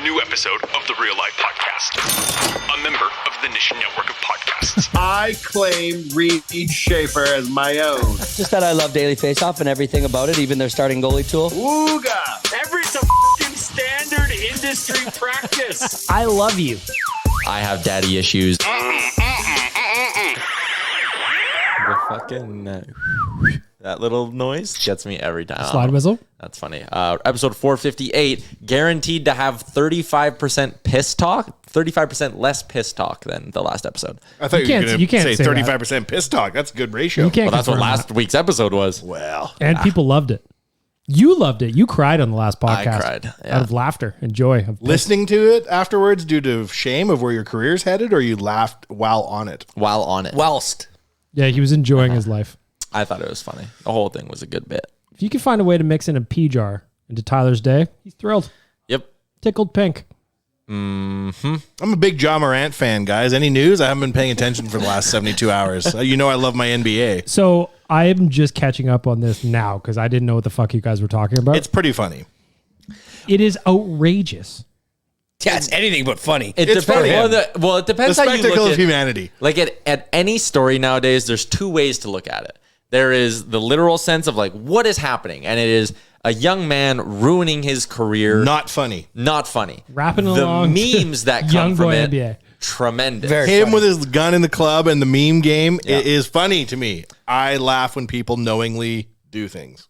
new episode of the Real Life Podcast, a member of the Nation Network of Podcasts. I claim Reed Schaefer as my own. Just that I love Daily Faceoff and everything about it, even their starting goalie tool. Wooga! Every f***ing standard industry practice. I love you. I have daddy issues. The fucking that little noise gets me every time. Slide whistle. That's funny. Episode 458, guaranteed to have 35% piss talk, 35% less piss talk than the last episode. I thought you were going to say say 35% piss talk. That's a good ratio. You can't Well, that's what confirm last that. week's episode was. Well, And people loved it. You loved it. You cried on the last podcast. I cried, yeah. Out of laughter and joy. Of listening to it afterwards due to shame of where your career's headed, or you laughed while on it? While on it. Whilst. Yeah, he was enjoying his life. I thought it was funny. The whole thing was a good bit. If you can find a way to mix in a pea jar into Tyler's day, he's thrilled. Yep. Tickled pink. I'm a big Ja Morant fan, guys. Any news? I haven't been paying attention for the last 72 hours. You know I love my NBA. So I am just catching up on this now because I didn't know what the fuck you guys were talking about. It's pretty funny. It is outrageous. Yeah, it's anything but funny. It It's depends. funny. Well, it The depends how you spectacle look of at humanity. Like at any story nowadays, there's two ways to look at it. There is the literal sense of like, what is happening? And it is a young man ruining his career. Not funny. Not funny. Rapping the along. memes that Young come from boy it, NBA. tremendous. Very Him funny. with his gun in the club and the meme game Yeah. is funny to me. I laugh when people knowingly do things.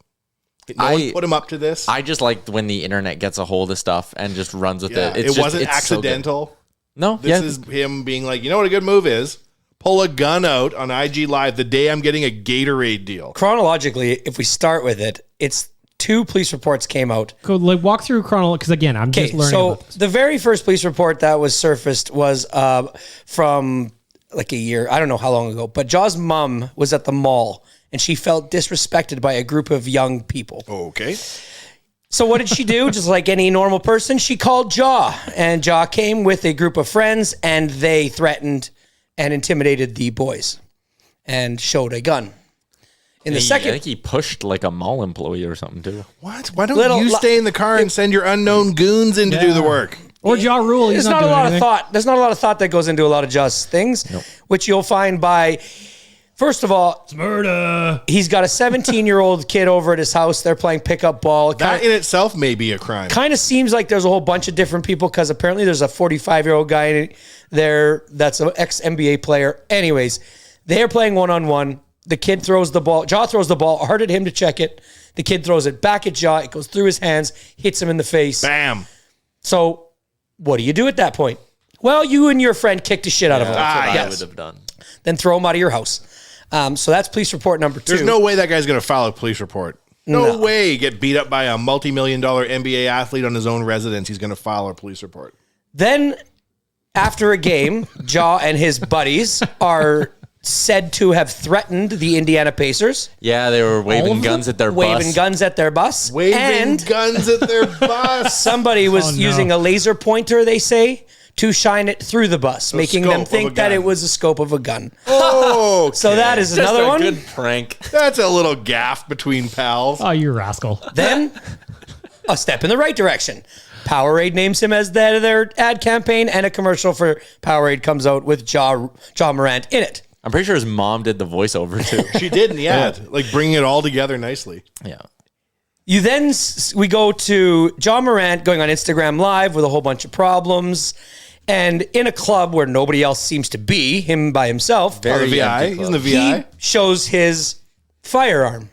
No one put him up to this. I just like when the internet gets a hold of stuff and just runs with Yeah, it. it wasn't it's so good. accidental. No, This is him being like, you know what a good move is? Pull a gun out on IG Live the day I'm getting a Gatorade deal. Chronologically, if we start with it, it's 2 police reports came out. Go, like, walk through chronology because again, I'm Okay, just learning so about this. the very first police report that was surfaced was from like a year, I don't know how long ago, but Ja's mom was at the mall and she felt disrespected by a group of young people. Okay. So what did she do? Just like any normal person, she called Ja, and Ja came with a group of friends, and they threatened and intimidated the boys and showed a gun. In the I second, think he pushed like a mall employee or something too. What? Why don't Little you li- stay in the car and send your unknown goons in to do the work? Or Ja Rule, he's there's not not a doing lot anything. of thought. There's not a lot of thought that goes into a lot of Ja's things, which you'll find by. First of all, Murder. he's got a 17-year-old kid over at his house. They're playing pickup ball. That in itself may be a crime. Kind of seems like there's a whole bunch of different people because apparently there's a 45-year-old guy there that's an ex-NBA player. Anyways, they're playing one-on-one. The kid throws the ball. Ja throws the ball hard at him to check it. The kid throws it back at Ja. It goes through his hands, hits him in the face. Bam. So what do you do at that point? Well, you and your friend kick the shit out of him. That's what I Yes. would have done. Then throw him out of your house. So that's police report number 2. There's no way that guy's going to file a police report. No way. Get beat up by a multi-million-dollar NBA athlete on his own residence. He's going to file a police report. Then, after a game, Ja and his buddies are said to have threatened the Indiana Pacers. Yeah, they were waving guns at their Waving bus. guns at their bus. Waving and guns at their bus. somebody was Oh, no. using a laser pointer, they say, to shine it through the bus, making them scope of a think that gun. it was a scope of a gun. Oh, So that is Just another a one. good prank. that's a little gaff between pals. Oh, you rascal. Then, a step in the right direction. Powerade names him as their ad campaign, and a commercial for Powerade comes out with Ja Morant in it. I'm pretty sure his mom did the voiceover too. She didn't, yeah. Like bringing it all together nicely. Yeah. You then, we go to Ja Morant going on Instagram Live with a whole bunch of problems, and in a club where nobody else seems to be, him by himself, The VI. empty He's in the he VI. shows his firearm,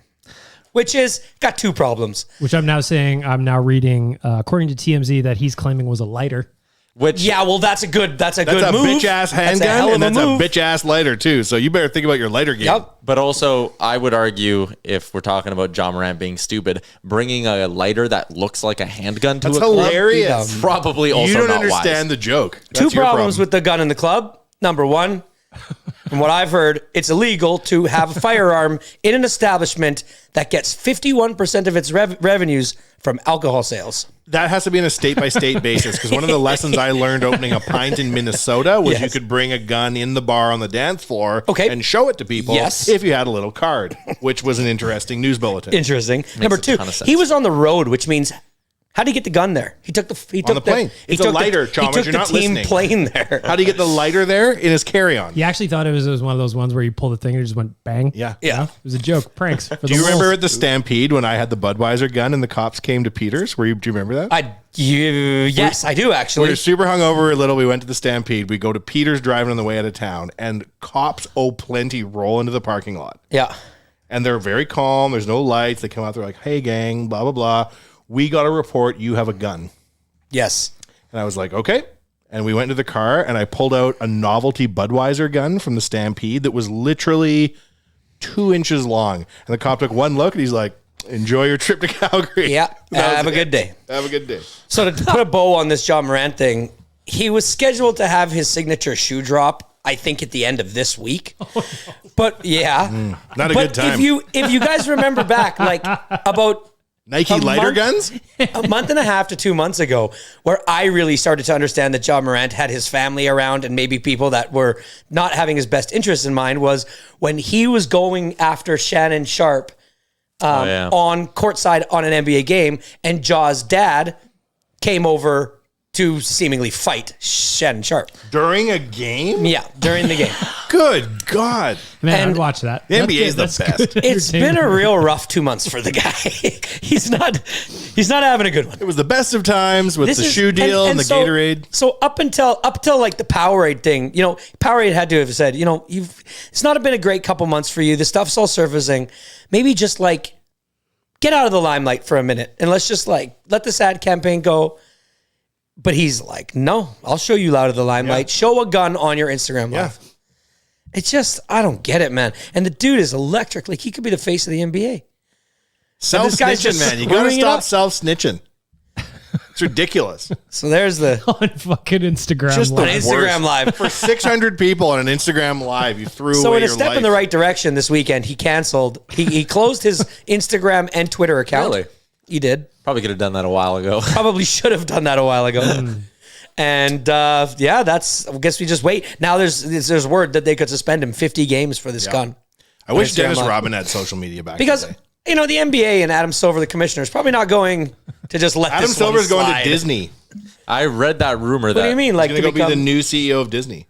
which is got 2 problems. Which I'm now reading, according to TMZ, that he's claiming was a lighter. Which Yeah, well, that's a good That's move. a bitch-ass That's a handgun, hell of and that's a move. bitch-ass lighter, too. So you better think about your lighter game. Yep. But also, I would argue, if we're talking about Ja Morant being stupid, bringing a lighter that looks like a handgun to That's a club, hilarious. probably also You don't not understand wise. the joke. That's 2 your problems problem. with the gun in the club. Number 1, from what I've heard, it's illegal to have a firearm in an establishment that gets 51% of its revenues from alcohol sales. That has to be on a state-by-state basis, because one of the lessons I learned opening a pint in Minnesota was Yes. you could bring a gun in the bar on the dance floor Okay. and show it to people Yes. if you had a little card, which was an interesting news bulletin. Interesting. Number a 2, ton of sense. he was on the road, which means How did he get the gun there? He took the plane. It's a lighter, Chalmers. He took You're the not team listening. plane there. How do you get the lighter there in his carry-on? You actually thought it was one of those ones where you pull the thing and it just went bang. Yeah. Yeah. It was a joke. Pranks. For Do you remember at the Stampede when I had the Budweiser gun and the cops came to Peters? Do you remember that? Yes, I do actually. We were super hungover, we were little. We went to the Stampede. We go to Peters driving on the way out of town, and cops plenty roll into the parking lot. Yeah. And they're very calm. There's no lights. They come out. They're like, "Hey, gang, blah blah blah. We got a report. You have a gun." Yes. And I was like, "Okay." And we went into the car, and I pulled out a novelty Budweiser gun from the Stampede that was literally 2 inches long. And the cop took one look, and he's like, "Enjoy your trip to Calgary." Yeah. Have a good day. Have a good day. So to put a bow on this Ja Morant thing, he was scheduled to have his signature shoe drop, I think, at the end of this week. Oh, no. But yeah, not a good time. If you guys remember back, like about Nike lighter guns, a month and a half to 2 months ago, where I really started to understand that Ja Morant had his family around and maybe people that were not having his best interests in mind, was when he was going after Shannon Sharp on courtside on an NBA game, and Ja's dad came over to seemingly fight Shannon Sharp. during a game. Yeah, during the game. Good God. Man, And I'd watch that. The NBA is the best. It's been a real rough 2 months for the guy. He's not having a good one. It was the best of times with the shoe deal and the so, Gatorade. So up until like the Powerade thing, Powerade had to have said, it's not been a great couple months for you. The stuff's all surfacing. Maybe just like get out of the limelight for a minute and let's just like let this ad campaign go. But he's like, no, I'll show you out of the limelight. Yeah. Show a gun on your Instagram live. It's just, I don't get it, man. And the dude is electric. Like he could be the face of the NBA. Self-snitching, man. You got to stop self-snitching. It's ridiculous. So there's the on fucking Instagram. Just live. the Instagram live for 600 people on an Instagram live. You threw so away in a your step life. in the right direction this weekend, he canceled. He closed his Instagram and Twitter account. Really? He did. Probably could have done that a while ago. Probably should have done that a while ago. And that's. I guess we just wait. Now there's word that they could suspend him 50 games for this gun. I wish Dennis Rodman had social media back because in the day. The NBA and Adam Silver, the commissioner, is probably not going to just let Adam this Silver's one going slide. to Disney. I read that rumor. What do you mean? Like He's going to go be the new CEO of Disney.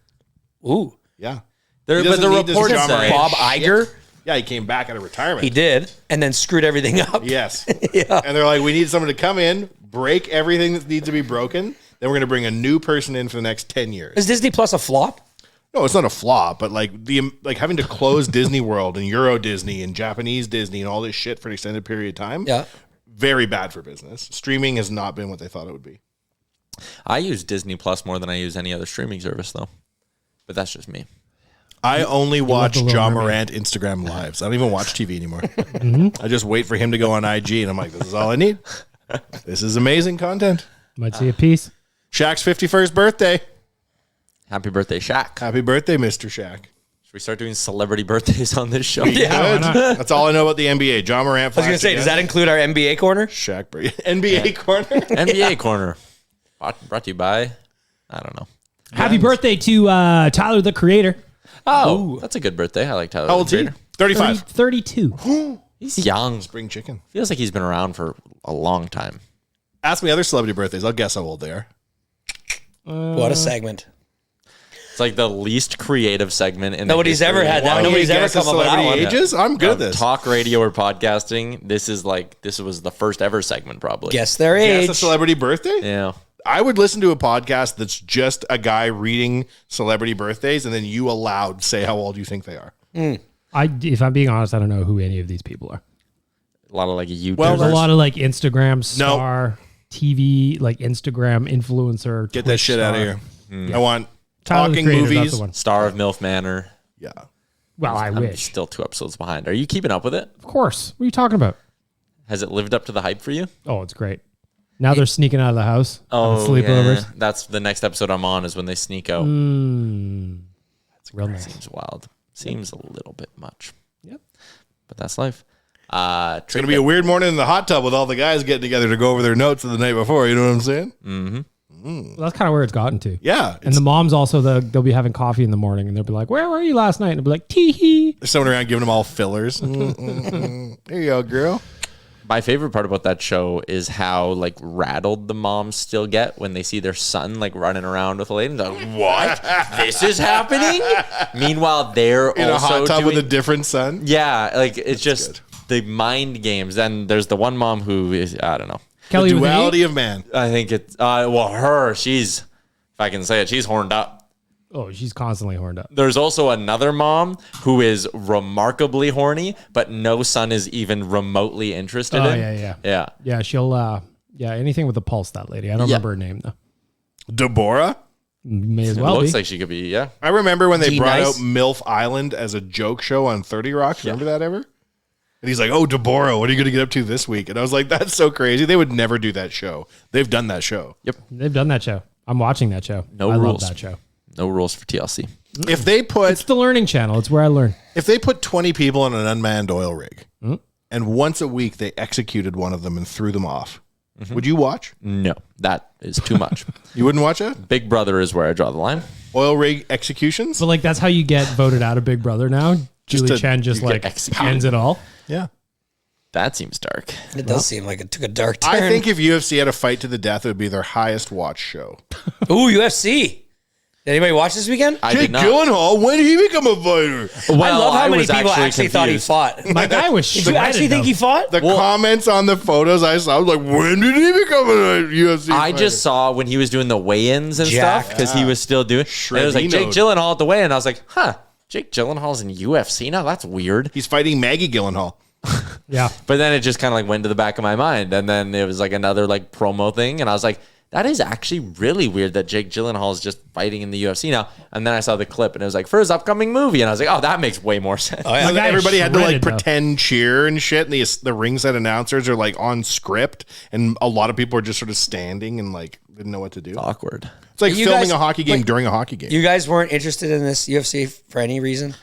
Ooh, Yeah. But the report said Bob Iger. Yeah, he came back out of retirement. He did, and then screwed everything up. Yes. Yeah. And they're like, we need someone to come in, break everything that needs to be broken. Then we're going to bring a new person in for the next 10 years. Is Disney Plus a flop? No, it's not a flop, but like having to close Disney World and Euro Disney and Japanese Disney and all this shit for an extended period of time. Yeah. Very bad for business. Streaming has not been what they thought it would be. I use Disney Plus more than I use any other streaming service, though. But that's just me. I only watch the Little Ja Mermaid. Morant Instagram lives. I don't even watch TV anymore. I just wait for him to go on IG, and I'm like, this is all I need. This is amazing content. Might see a piece. Shaq's 51st birthday. Happy birthday, Shaq. Happy birthday, Mr. Shaq. Should we start doing celebrity birthdays on this show? Yeah. Good. That's all I know about the NBA. Ja Morant. I was going to say, does that include our NBA corner? Shaq NBA corner? NBA corner. Brought to you by, I don't know. Happy birthday to Tyler, the Creator. Oh, that's a good birthday. I like Tyler. How old's he? 35. 32. He's young. Spring chicken. Feels like he's been around for a long time. Ask me other celebrity birthdays. I'll guess how old they are. What a segment. It's like the least creative segment in Nobody's the ever had that. Why Nobody's you ever guess the come up with that celebrity one. ages? I'm good at this. Talk radio or podcasting. This was the first ever segment, probably. Guess their Guess age. a celebrity birthday? Yeah. I would listen to a podcast that's just a guy reading celebrity birthdays, and then you aloud say how old you think they are. If I'm being honest, I don't know who any of these people are. A lot of like YouTubers. Well, A lot of like Instagram star, TV, like Instagram influencer. Get that Twitch shit out of star. here. I want Tyler, the talking Creator, that's movies. the one. Star of MILF Manor. Yeah. Well, I I'm wish. still 2 episodes behind. Are you keeping up with it? Of course. What are you talking about? Has it lived up to the hype for you? Oh, it's great. Now they're sneaking out of the house. on sleepovers. Yeah. That's the next episode I'm on is when they sneak out. That's real nice. Seems wild. Seems a little bit much. Yep. But that's life. It's going to be a weird morning in the hot tub with all the guys getting together to go over their notes of the night before. You know what I'm saying? Well, that's kind of where it's gotten to. Yeah. And the moms also, they'll be having coffee in the morning and they'll be like, where were you last night? And they'll be like, tee hee. There's someone around giving them all fillers. There you go, girl. My favorite part about that show is how like rattled the moms still get when they see their son like running around with a lady. They're like, what? This is happening? Meanwhile, they're In also a hot tub doing, with a different son. yeah, like it's just the mind games. And there's the one mom who is, I don't know. Kelly The with an duality E? of man. I think it's her. She's, if I can say it, she's horned up. Oh, she's constantly horned up. There's also another mom who is remarkably horny, but no son is even remotely interested Oh, in. yeah. Yeah, she'll, anything with a pulse, that lady. I don't remember her name, though. Deborah. May as It well looks be. like she could be, yeah. I remember when they brought Nice. out MILF Island as a joke show on 30 Rock. Remember that ever? And he's like, oh, Deborah, what are you going to get up to this week? And I was like, that's so crazy. They would never do that show. They've done that show. They've done that show. I'm watching that show. No I rules. love that show. No rules for TLC. If they put It's the learning channel. It's where I learn. 20 people on an unmanned oil rig and once a week they executed one of them and threw them off, would you watch? No, that is too much. You wouldn't watch it? Big Brother is where I draw the line. Oil rig executions? But like that's how you get voted out of Big Brother now. Julie to- Chen just you get like executed. ends it all. Yeah. That seems dark. It does seem like it took a dark turn. I think if UFC had a fight to the death, it would be their highest watch show. Ooh, UFC. Did anybody watch this weekend? I Jake did not. Gyllenhaal, when did he become a fighter? Well, I love how many was people actually thought he confused. fought. My guy was Did you actually think he fought? The comments on the photos I saw, I was like, when did he become a UFC I fighter? just saw when he was doing the weigh-ins and Jack. stuff because he was still doing. And it was like Jake Shredino'd. Gyllenhaal at the weigh-in. I was like, huh, Jake Gyllenhaal's in UFC now. That's weird. He's fighting Maggie Gyllenhaal. Yeah. But then it just kind of like went to the back of my mind, and then it was like another like promo thing, and I was like, that is actually really weird that Jake Gyllenhaal is just fighting in the UFC now. And then I saw the clip, and it was like for his upcoming movie, and I was like, oh, that makes way more sense. Oh, yeah. And guy is everybody had to like shredded, though. pretend cheer and shit. And the ringside announcers are like on script, and a lot of people are just sort of standing and like didn't know what to do. Awkward. It's like You filming guys- a hockey game wait, during a hockey game. You guys weren't interested in this UFC for any reason?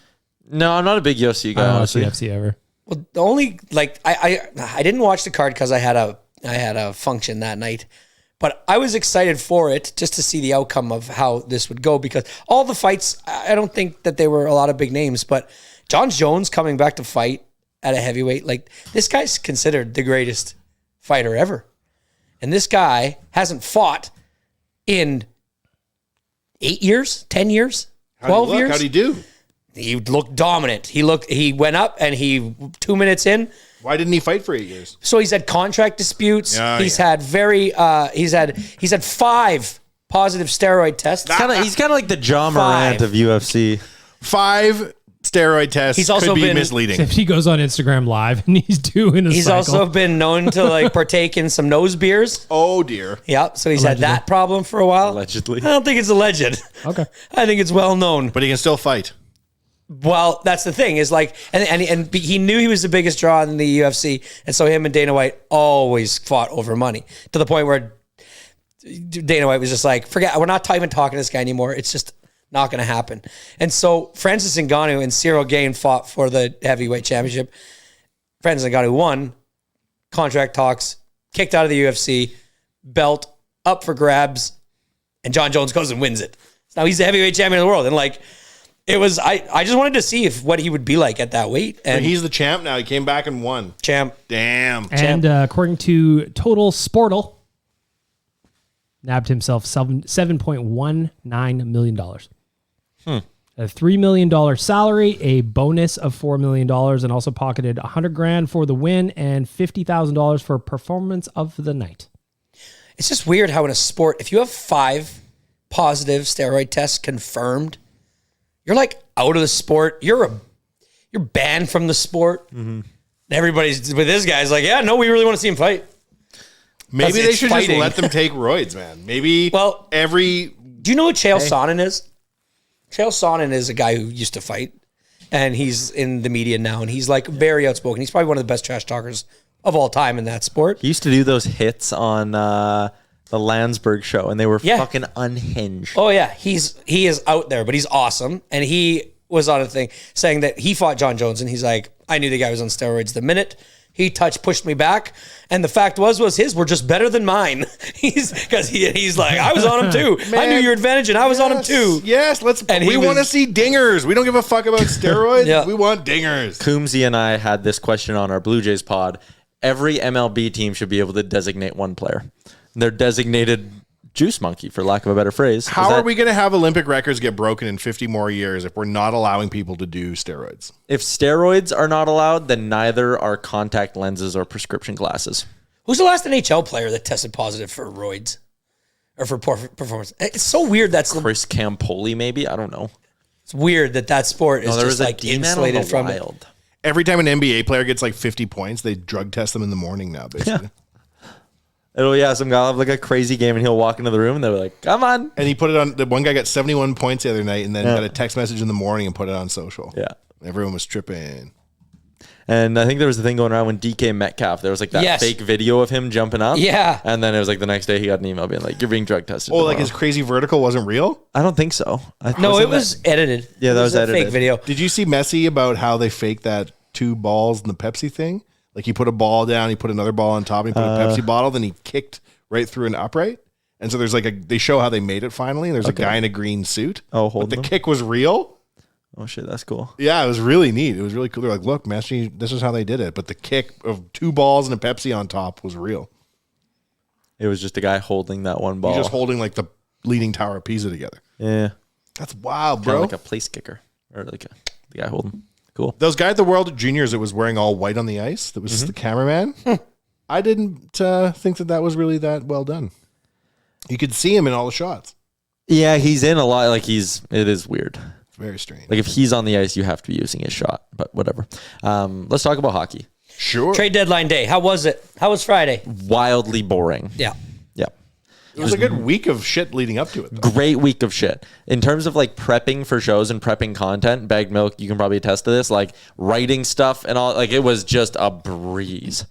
No, I'm not a big UFC I guy, don't watch honestly. UFC ever. Well, the only like I didn't watch the card because I had a function that night, but I was excited for it just to see the outcome of how this would go because all the fights I don't think that they were a lot of big names, but Jon Jones coming back to fight at a heavyweight, like this guy's considered the greatest fighter ever, and this guy hasn't fought in 8 years, 10 years, 12 years. How'd he do? He looked dominant. He went up and 2 minutes in. Why didn't he fight for 8 years? So he's had contract disputes. Yeah, he's yeah. had he's had 5 positive steroid tests. He's kind of like the Ja Morant 5. of UFC. 5 steroid tests He's also could be been- misleading. If he goes on Instagram Live and he's doing a He's cycle. also been known to like partake in some nose beers. Oh dear. Yep. So he's Allegedly. had that problem for a while. Allegedly. I don't think it's alleged. Okay. I think it's well known. But he can still fight. Well, that's the thing is like, and he knew he was the biggest draw in the UFC, and so him and Dana White always fought over money to the point where Dana White was just like, forget, we're not even talking to this guy anymore. It's just not going to happen. And so Francis Ngannou and Cyril Gane fought for the heavyweight championship. Francis Ngannou won, contract talks, kicked out of the UFC, belt up for grabs, and Jon Jones goes and wins it. Now he's the heavyweight champion of the world, and like. It was I just wanted to see what he would be like at that weight. But And he's the champ now. He came back and won. champ. Damn. And according to Total Sportle, nabbed himself $7.19 million. A $3 million salary, a bonus of $4 million, and also pocketed $100,000 for the win and $50,000 for performance of the night. It's just weird how in a sport, if you have 5 positive steroid tests confirmed, you're like out of the sport. You're banned from the sport. Mm-hmm. Everybody's with this guy's like, yeah, no, we really want to see him fight. Maybe they it's should fighting. just let them take roids, man. Maybe Well- every Do you know who Chael Sonnen is? Chael Sonnen is a guy who used to fight, and he's in the media now, and he's like very outspoken. He's probably one of the best trash talkers of all time in that sport. He used to do those hits on the Landsberg show, and they were Yeah. fucking unhinged. Oh yeah, he is out there, but he's awesome. And he was on a thing saying that he fought Jon Jones, and he's like, I knew the guy was on steroids the minute he pushed me back, and the fact was his were just better than mine. He's like, I was on him too. I knew your advantage, and I was on him too. Yes, And he we want to was- see dingers. We don't give a fuck about steroids. Yeah. We want dingers. Coombsy and I had this question on our Blue Jays pod. every MLB team should be able to designate one player. They're designated juice monkey, for lack of a better phrase. How are we going to have Olympic records get broken in 50 more years if we're not allowing people to do steroids? If steroids are not allowed, then neither are contact lenses or prescription glasses. Who's the last NHL player that tested positive for roids or for poor performance? It's so weird. That's Chris Campoli, maybe? I don't know. It's weird that sport is just like insulated from it. Every time an NBA player gets like 50 points, they drug test them in the morning now, basically. Some guy will have like a crazy game and he'll walk into the room and they're like, come on. And he put it on, the one guy got 71 points the other night and then got a text message in the morning and put it on social. Yeah. Everyone was tripping. And I think there was a thing going around when DK Metcalf, there was like that fake video of him jumping up. Yeah. And then it was like the next day he got an email being like, you're being drug tested. Oh, like his crazy vertical wasn't real? I don't think so. No, it was edited. Yeah, that was a edited. fake video. Did you see Messi about how they faked that 2 balls in the Pepsi thing? Like he put a ball down, he put another ball on top, and he put a Pepsi bottle, then he kicked right through an upright. And so there's like they show how they made it finally. There's a guy in a green suit. Oh, but the kick was real. Oh shit, that's cool. Yeah, it was really neat. It was really cool. They're like, look, Messi, this is how they did it. But the kick of 2 balls and a Pepsi on top was real. It was just a guy holding that one ball. He's just holding like the Leaning Tower of Pisa together. Yeah. That's wild, Kind of bro. like a place kicker. Or like the guy holding. Cool. Those guy at the World Juniors that was wearing all white on the ice, that was the cameraman. I didn't think that was really that well done. You could see him in all the shots. Yeah, he's in a lot. Like it is weird. It's very strange. Like if he's on the ice, you have to be using his shot, but whatever. Let's talk about hockey. Sure. Trade deadline day. How was it? How was Friday? Wildly boring. Yeah. Yeah. It was a good week of shit leading up to it, though. Great week of shit. In terms of like prepping for shows and prepping content, Bagged Milk, you can probably attest to this, like writing stuff and all, like it was just a breeze.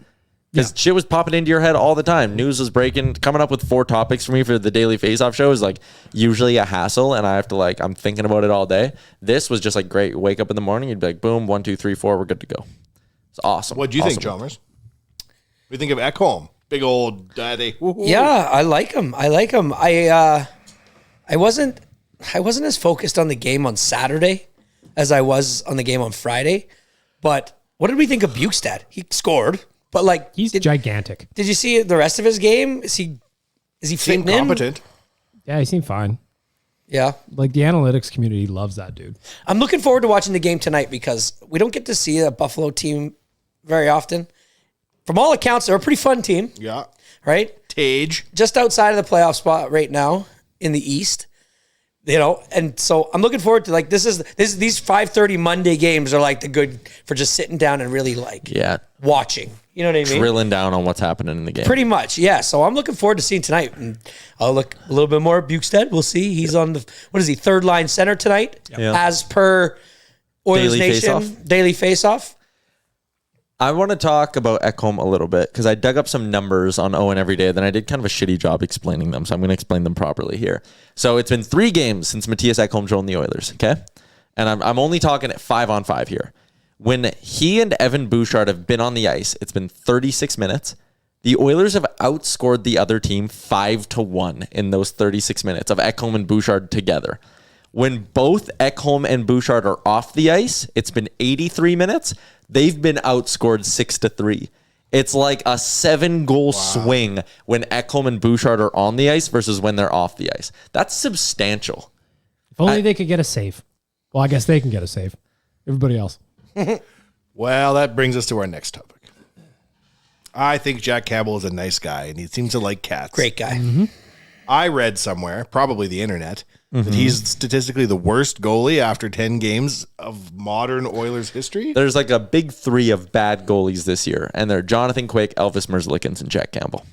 Because shit was popping into your head all the time. News was breaking. Coming up with 4 topics for me for the daily face-off show is like usually a hassle, and I have to I'm thinking about it all day. This was just like great. Wake up in the morning, you'd be like, boom, 1, 2, 3, 4, we're good to go. It's awesome. What do you think, Chalmers? What do you think of Ekholm? Big old daddy. Woo-hoo. Yeah, I like him. I wasn't as focused on the game on Saturday as I was on the game on Friday. But what did we think of Bukestad? He scored, but he's gigantic. Did you see the rest of his game? Is he Seemed fitting in? competent. Yeah, he seemed fine. Yeah. Like the analytics community loves that dude. I'm looking forward to watching the game tonight because we don't get to see a Buffalo team very often. From all accounts, they're a pretty fun team. Yeah. Right? Tage. Just outside of the playoff spot right now in the East. And so I'm looking forward to these 5:30 Monday games are like the good for just sitting down and really watching. You know what I mean? Drilling down on what's happening in the game. Pretty much, yeah. So I'm looking forward to seeing tonight. And I'll look a little bit more at Bukestad. We'll see. He's on third line center tonight, as per Oilers Daily Nation Face-Off. Daily Face-Off. I want to talk about Ekholm a little bit because I dug up some numbers on Owen every day. Then I did kind of a shitty job explaining them, so I'm going to explain them properly here. So it's been 3 games since Mattias Ekholm joined the Oilers, okay? And I'm only talking at 5-on-5 here. When he and Evan Bouchard have been on the ice, it's been 36 minutes. The Oilers have outscored the other team 5-1 in those 36 minutes of Ekholm and Bouchard together. When both Ekholm and Bouchard are off the ice, it's been 83 minutes. They've been outscored 6-3. It's like a 7-goal swing when Ekholm and Bouchard are on the ice versus when they're off the ice. That's substantial. If only they could get a save. Well, I guess they can get a save. Everybody else. Well, that brings us to our next topic. I think Jack Campbell is a nice guy, and he seems to like cats. Great guy. Mm-hmm. I read somewhere, probably the internet, that he's statistically the worst goalie after 10 games of modern Oilers history. There's like a big 3 of bad goalies this year, and they're Jonathan Quick, Elvis Merzlikins, and Jack Campbell.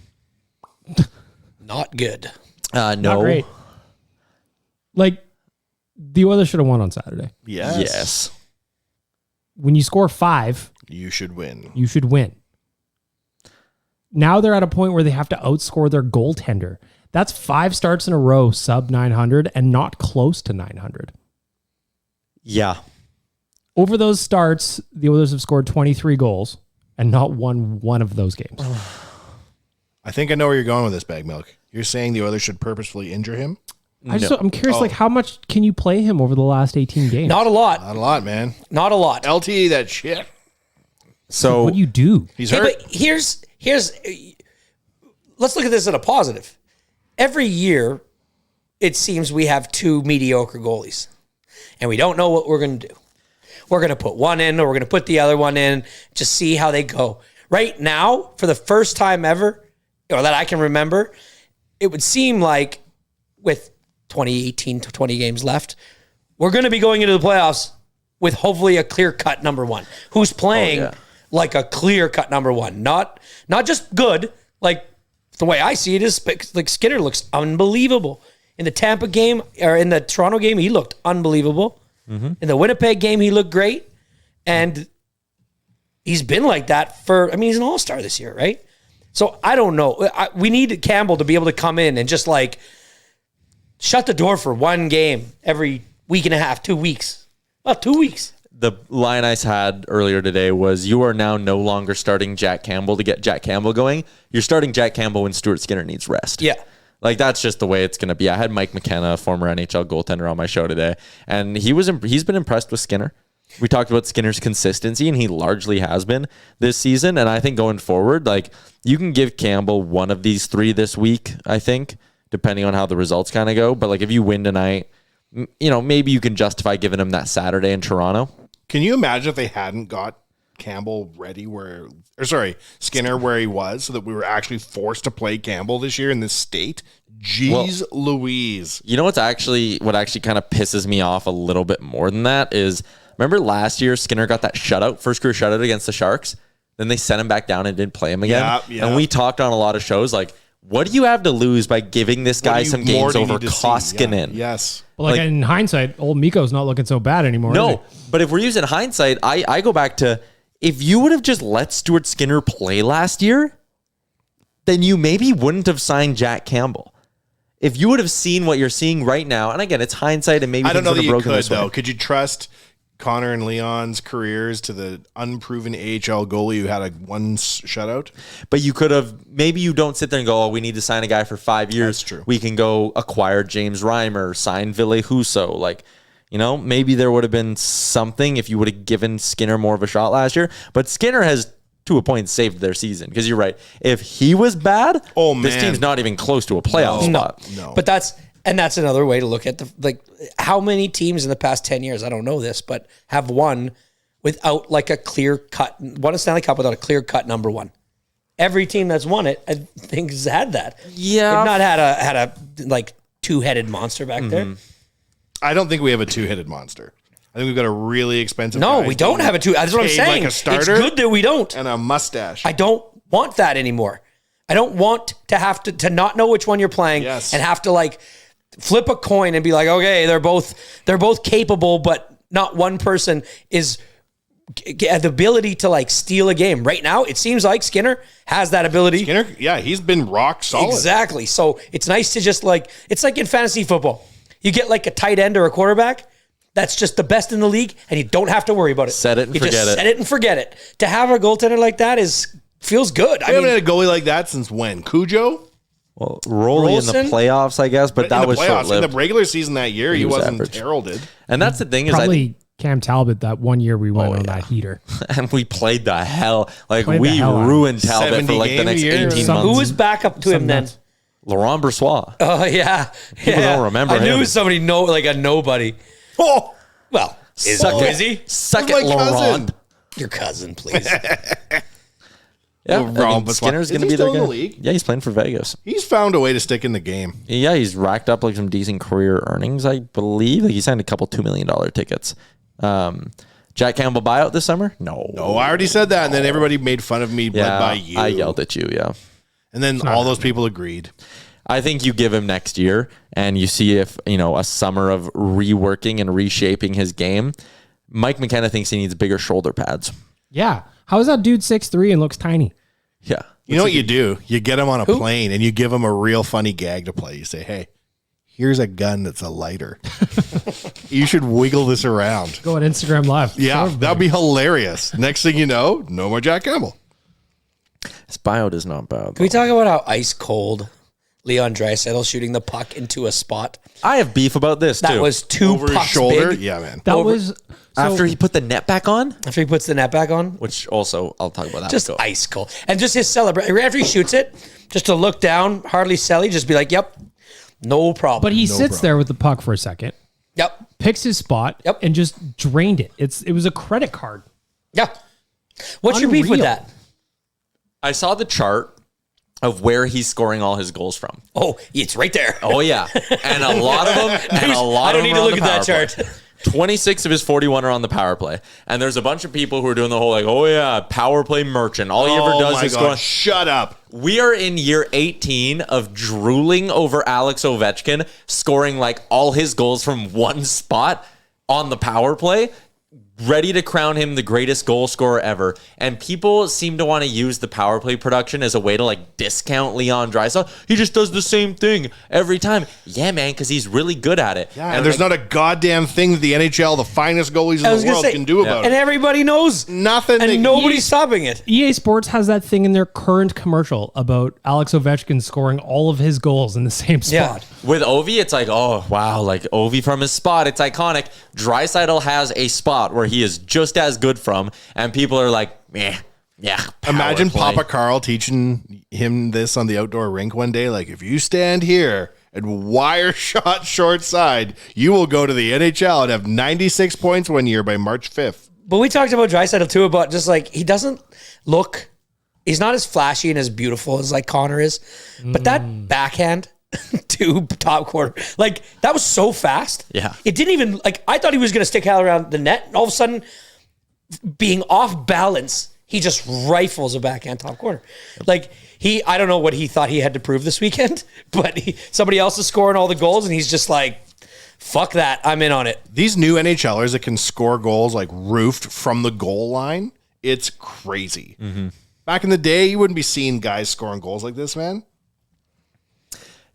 Not good. No. Not great. Like, the Oilers should have won on Saturday. Yes. When you score 5, You should win. you should win. Now they're at a point where they have to outscore their goaltender. That's 5 starts in a row, sub 900, and not close to 900. Yeah. Over those starts, the Oilers have scored 23 goals and not won one of those games. I think I know where you're going with this, Bag Milk. You're saying the Oilers should purposefully injure him? I'm curious, like, how much can you play him over the last 18 games? Not a lot. Not a lot, man. Not a lot. LTE that shit. So What do you do? He's Hey, hurt. but here's let's look at this in a positive. Every year, it seems we have two mediocre goalies, and we don't know what we're going to do. We're going to put one in, or we're going to put the other one in, just see how they go. Right now, for the first time ever, or that I can remember, it would seem like with 18 to 20 games left, we're going to be going into the playoffs with hopefully a clear-cut number one who's playing like a clear-cut number one. Not just good, like the way I see it is like Skinner looks unbelievable. In the Tampa game, or in the Toronto game, he looked unbelievable. In the Winnipeg game, he looked great. And he's been like that he's an all-star this year, right? So I don't know. We need Campbell to be able to come in and just like shut the door for one game every week and a half, 2 weeks. Well, 2 weeks. the line I had earlier today was you are now no longer starting Jack Campbell to get Jack Campbell going. You're starting Jack Campbell when Stuart Skinner needs rest. Yeah. Like, that's just the way it's going to be. I had Mike McKenna, former NHL goaltender, on my show today, and he's been impressed with Skinner. We talked about Skinner's consistency, and he largely has been this season. And I think going forward, like, you can give Campbell one of these three this week, I think, depending on how the results kind of go. But, like, if you win tonight, you know, maybe you can justify giving him that Saturday in Toronto. Can you imagine if they hadn't got Campbell ready Skinner where he was, so that we were actually forced to play Campbell this year in this state? Jeez Louise. You know what actually kind of pisses me off a little bit more than that is, remember last year Skinner got that first career shutout against the Sharks? Then they sent him back down and didn't play him again. Yeah. And we talked on a lot of shows like, what do you have to lose by giving this guy some games over Koskinen? Yeah. Yes. But like in hindsight, old Mikko's not looking so bad anymore. No, but if we're using hindsight, I go back to, if you would have just let Stuart Skinner play last year, then you maybe wouldn't have signed Jack Campbell. If you would have seen what you're seeing right now, and again, it's hindsight and maybe I don't know that you could, this way. though. Could you trust Connor and Leon's careers to the unproven AHL goalie who had a one shutout? But you could have, maybe you don't sit there and go, oh, we need to sign a guy for 5 years. That's true. We can go acquire James Reimer, sign Ville Husso. Like, you know, maybe there would have been something if you would have given Skinner more of a shot last year. But Skinner has, to a point, saved their season. Because you're right. If he was bad, this team's not even close to a playoff spot. No. But that's another way to look at how many teams in the past 10 years, I don't know this, but have won without like a clear cut, won a Stanley Cup without a clear cut number one. Every team that's won it, I think, has had that. Yeah. They've not had a like two-headed monster back there. I don't think we have a two-headed monster. I think we've got a really expensive No, guy we don't have a two. That's what I'm paid saying. like a starter It's good that we don't. and a mustache. I don't want that anymore. I don't want to have to not know which one you're playing Yes. and have to like flip a coin and be like, okay, they're both capable, but not one person is the ability to like steal a game. Right now, it seems like Skinner has that ability. Skinner, yeah, he's been rock solid. Exactly. So it's nice to just like, it's like in fantasy football. You get like a tight end or a quarterback that's just the best in the league, and you don't have to worry about it. Set it and you forget just it. Set it and forget it. To have a goaltender like that feels good. We haven't had a goalie like that since when? Cujo? Well, Rolly in the Rolson? playoffs, I guess, but that in the was playoffs. short-lived. In the regular season that year, he was wasn't average. heralded. And that's the thing is, Probably Cam Talbot that 1 year we went on that heater. and we played the hell. Like, Played the we hell out of ruined it. Talbot 70 for like the game next year or 18 something. months. Who was back up to him then? nuts. Laurent Brossois. Oh yeah, People don't remember I knew him. somebody like a nobody. Oh, Well, is he? Suck That's it, my cousin. Laurent. Your cousin, please. Yeah, Laurent Brossois. Skinner's Is going to he be still their in guy. the league? Yeah, he's playing for Vegas. he's found a way to stick in the game. Yeah, he's racked up like some decent career earnings, I believe. Like, he signed a couple $2 million tickets. Jack Campbell buyout this summer? No. Oh, I already said that, and then everybody made fun of me led Yeah, by you. I yelled at you, yeah. And then all those people agreed. I think you give him next year and you see if, you know, a summer of reworking and reshaping his game. Mike McKenna thinks he needs bigger shoulder pads. Yeah. How is that dude 6'3" and looks tiny? Yeah. You know what you do? You get him on a plane and you give him a real funny gag to play. You say, hey, here's a gun that's a lighter. You should wiggle this around. Go on Instagram Live. Yeah, that'd be hilarious. Next thing you know, no more Jack Campbell. His buyout is not bad. Can we talk about how ice cold Leon Draisaitl shooting the puck into a spot. I have beef about this too. That was two Over his pucks shoulder. big. Yeah, man. That Over- was after he put the net back on, After he puts the net back on. which also I'll talk about that. Just Go. ice cold. And just his celebration. After he shoots it, just to look down, hardly Selly, just be like, yep, no problem. But he sits there with the puck for a second, Yep. picks his spot, Yep. and just drained it. It was a credit card. Yeah. What's your beef with Unreal. that? I saw the chart of where he's scoring all his goals from. Oh, it's right there. Oh yeah, and a lot of them. And a lot I don't of need them to are look on at the that power play. chart. 26 of his 41 are on the power play, and there's a bunch of people who are doing the whole like, oh yeah, power play merchant. All he ever does is go. Shut up. We are in year 18 of drooling over Alex Ovechkin scoring like all his goals from one spot on the power play, ready to crown him the greatest goal scorer ever. And people seem to want to use the power play production as a way to like discount Leon Draisaitl. He just does the same thing every time. Yeah, man, because he's really good at it. Yeah, and there's not a goddamn thing that the NHL, the finest goalies in the world, can do about and it. everybody knows. Nothing. And they- nobody's stopping it. EA Sports has that thing in their current commercial about Alex Ovechkin scoring all of his goals in the same Yeah. spot. With Ovi, it's like, oh, wow, like Ovi from his spot. It's iconic. Draisaitl has a spot where he is just as good from, and people are like, yeah. Imagine power play. Papa Carl teaching him this on the outdoor rink one day. Like, if you stand here and wire shot short side, you will go to the NHL and have 96 points one year by March 5th. But we talked about Draisaitl too, about just like he doesn't look, he's not as flashy and as beautiful as like Connor is. But that backhand to top corner, like that was so fast. Yeah. It didn't even, like, I thought he was going to stick Hal around the net. And all of a sudden, being off balance, he just rifles a backhand top corner. Like I don't know what he thought he had to prove this weekend, but somebody else is scoring all the goals and he's just like, fuck that, I'm in on it. These new NHLers that can score goals like roofed from the goal line, it's crazy. Back in the day, you wouldn't be seeing guys scoring goals like this, man.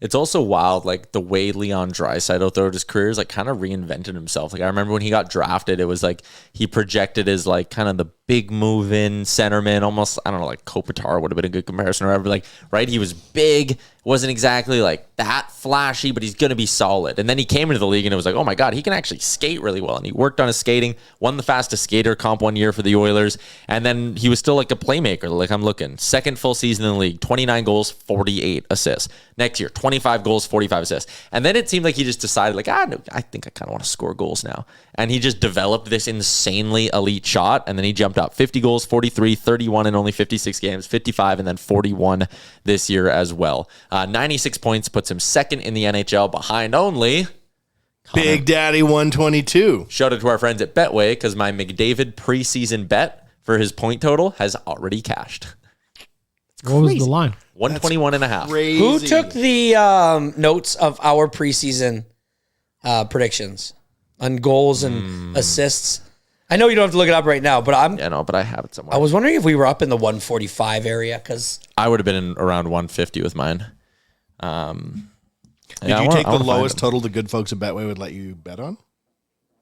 It's also wild, like the way Leon Draisaitl throughout his career is like kind of reinvented himself. Like I remember when he got drafted, it was like he projected as like kind of the big move-in centerman, almost, I don't know, like Kopitar would have been a good comparison or whatever. Like, right, he was big, wasn't exactly like that flashy, but he's going to be solid. And then he came into the league and it was like, oh my God, he can actually skate really well. And he worked on his skating, won the fastest skater comp one year for the Oilers. And then he was still like a playmaker. Like I'm looking, second full season in the league, 29 goals, 48 assists. Next year, 25 goals, 45 assists. And then it seemed like he just decided like, no, I think I kind of want to score goals now. And he just developed this insanely elite shot. And then he jumped up 50 goals, 43, 31 in only 56 games, 55, and then 41 this year as well. 96 points puts him second in the NHL behind only Big Daddy 122. Shout out to our friends at Betway because my McDavid preseason bet for his point total has already cashed. What was the line? 121 and a half. Crazy. Who took the notes of our preseason predictions on goals and assists? I know you don't have to look it up right now, but Yeah, no, but I have it somewhere. I was wondering if we were up in the 145 area because I would have been in around 150 with mine. Did you take the lowest total the good folks at Betway would let you bet on?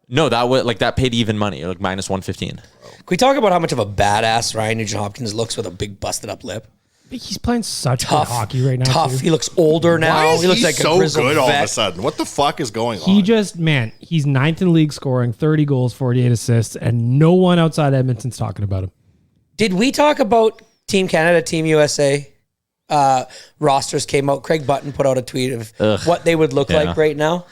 No, that paid even money, like minus 115. can we talk about how much of a badass Ryan Nugent-Hopkins looks with a big busted up lip? He's playing such Tough good hockey right now. Tough. Too. He looks older now. Why is he looks like so a grizzled good all of a vet. sudden? What the fuck is going on? He just, he's ninth in league scoring, 30 goals, 48 assists, and no one outside Edmonton's talking about him. Did we talk about Team Canada, Team USA rosters came out? Craig Button put out a tweet of what they would look like right now.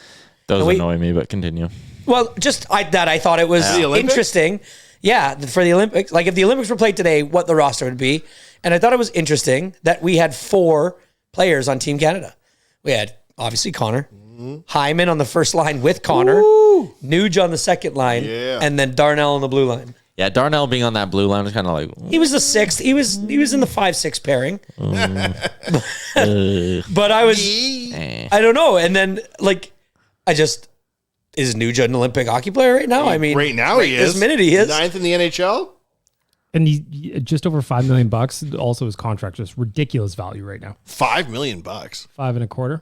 Those annoy me, but continue. Well, just I thought it was interesting. Yeah, for the Olympics. Like if the Olympics were played today, what the roster would be. And I thought it was interesting that we had 4 players on Team Canada. We had, obviously, Connor. Hyman on the first line with Connor. Nuge on the second line. Yeah. And then Darnell on the blue line. Yeah, Darnell being on that blue line was kind of like... He was the 6th. He was in the 5-6 pairing. But I was... I don't know. And then, is Nuge an Olympic hockey player right now? I mean... Right now he is. This minute he is. 9th in the NHL? And he just over $5 million. Also, his contract just ridiculous value right now. $5 million. 5.25.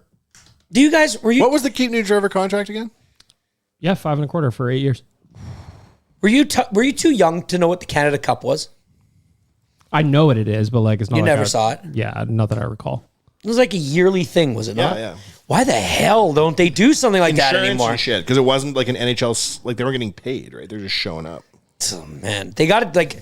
Do you guys... What was the Keep New Driver contract again? Yeah, 5.25 for 8 years. Were you too young to know what the Canada Cup was? I know what it is, but it's not. You like never I saw it? Yeah, not that I recall. It was like a yearly thing, was it not? Yeah. Why the hell don't they do something like that Insurance anymore? and shit, because it wasn't like an NHL, like they weren't getting paid, right? They're just showing up. Oh, man, they got it. Like,